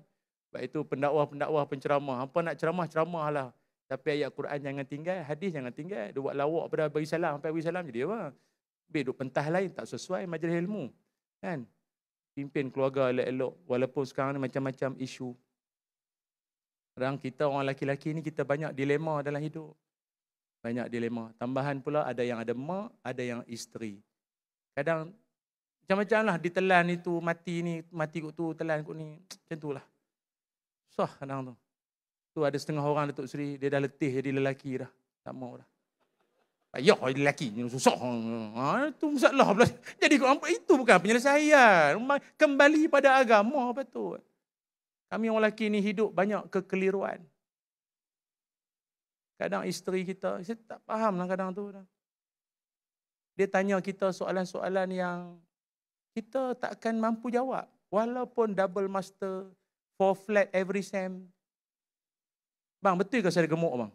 Sebab itu pendakwah, penceramah, apa nak ceramah-ceramahlah. Tapi ayat Quran jangan tinggal, hadis jangan tinggal. Dia buat lawak pada bagi salam, sampai bagi salam jadi apa? Habis duk pentah lain, tak sesuai majlis ilmu. Kan? Pimpin keluarga elok-elok. Walaupun sekarang ni macam-macam isu. Kadang kita orang lelaki-lelaki ni kita banyak dilema dalam hidup. Banyak dilema. Tambahan pula ada yang ada mak, ada yang isteri. Kadang macam-macam lah ditelan itu, mati kot tu, telan kot ni. Macam tu lah. Susah kadang tu. Tu ada setengah orang Datuk Seri, dia dah letih jadi lelaki dah. Tak mau dah. Payah jadi lelaki, susah. Itu masalah pula. Jadi itu bukan penyelesaian. Kembali pada agama, betul. Kami orang lelaki ni hidup banyak kekeliruan. Kadang isteri kita, saya tak faham lah kadang tu. Dia tanya kita soalan-soalan yang kita takkan mampu jawab. Walaupun double master, 4 flat every sem. Bang, betul ke saya gemuk bang?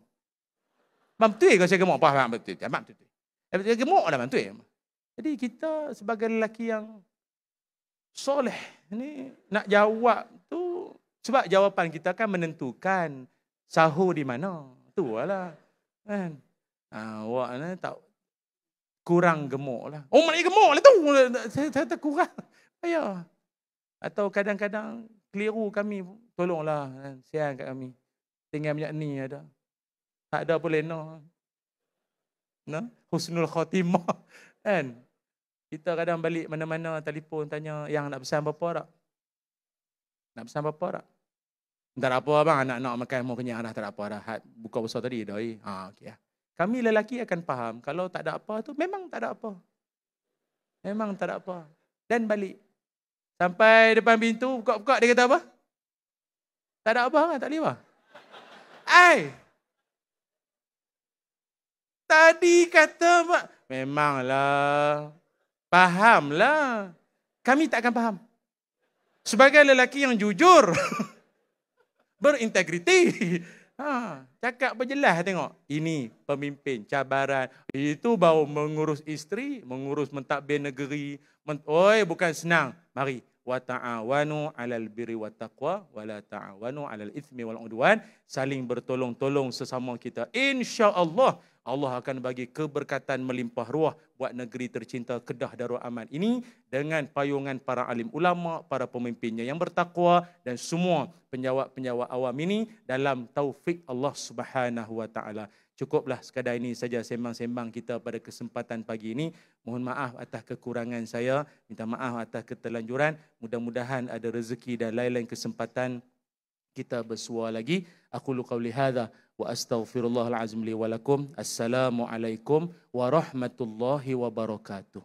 Bang, betul ke saya gemuk? Bang, betul. Abang betul. Dia gemuk dah, betul. Jadi kita sebagai lelaki yang soleh ni nak jawab tu sebab jawapan kita kan menentukan sahur di mana. Tu lah. Kan? Awak ni tak kurang gemuk lah. Oh, maknanya gemuk lah tu. Saya tak kurang. Ayah. Atau kadang-kadang keliru kami. Tolonglah. Siang kat kami. Tinggal minyak ni ada. Tak ada pun lena. Husnul khatimah. Kan? Kita kadang balik mana-mana telefon tanya yang nak pesan apa tak? Nak pesan apa tak? Tak ada apa abang, anak-anak makan mau kenyang dah, tak ada apa dah. Buka besar tadi dah. Okey lah. Kami lelaki akan faham kalau tak ada apa tu memang tak ada apa. Memang tak ada apa. Dan balik. Sampai depan pintu, buka-buka dia kata apa? Tak ada apa kan? Tak boleh apa? Tadi kata mak. Memanglah. Fahamlah. Kami tak akan faham. Sebagai lelaki yang jujur. Berintegriti. Cakap berjelas tengok. Ini pemimpin, cabaran. Itu baru mengurus isteri, mengurus mentadbir negeri. Bukan senang. Mari. Wa ta'awanu 'alal birri wat taqwa wa la ta'awanu 'alal itsmi wal 'udwan. Saling bertolong-tolong sesama kita. Insya-Allah Allah akan bagi keberkatan melimpah ruah buat negeri tercinta Kedah Darul Aman ini dengan payungan para alim ulama, para pemimpinnya yang bertakwa dan semua penjawat-penjawat awam ini dalam taufik Allah Subhanahu wa taala. Cukuplah sekadar ini saja sembang-sembang kita pada kesempatan pagi ini. Mohon maaf atas kekurangan saya, minta maaf atas keterlanjuran. Mudah-mudahan ada rezeki dan lain-lain kesempatan kita bersua lagi. Aqulu qawli hadza wa astaghfirullahal azim li wa lakum. Assalamualaikum warahmatullahi wabarakatuh.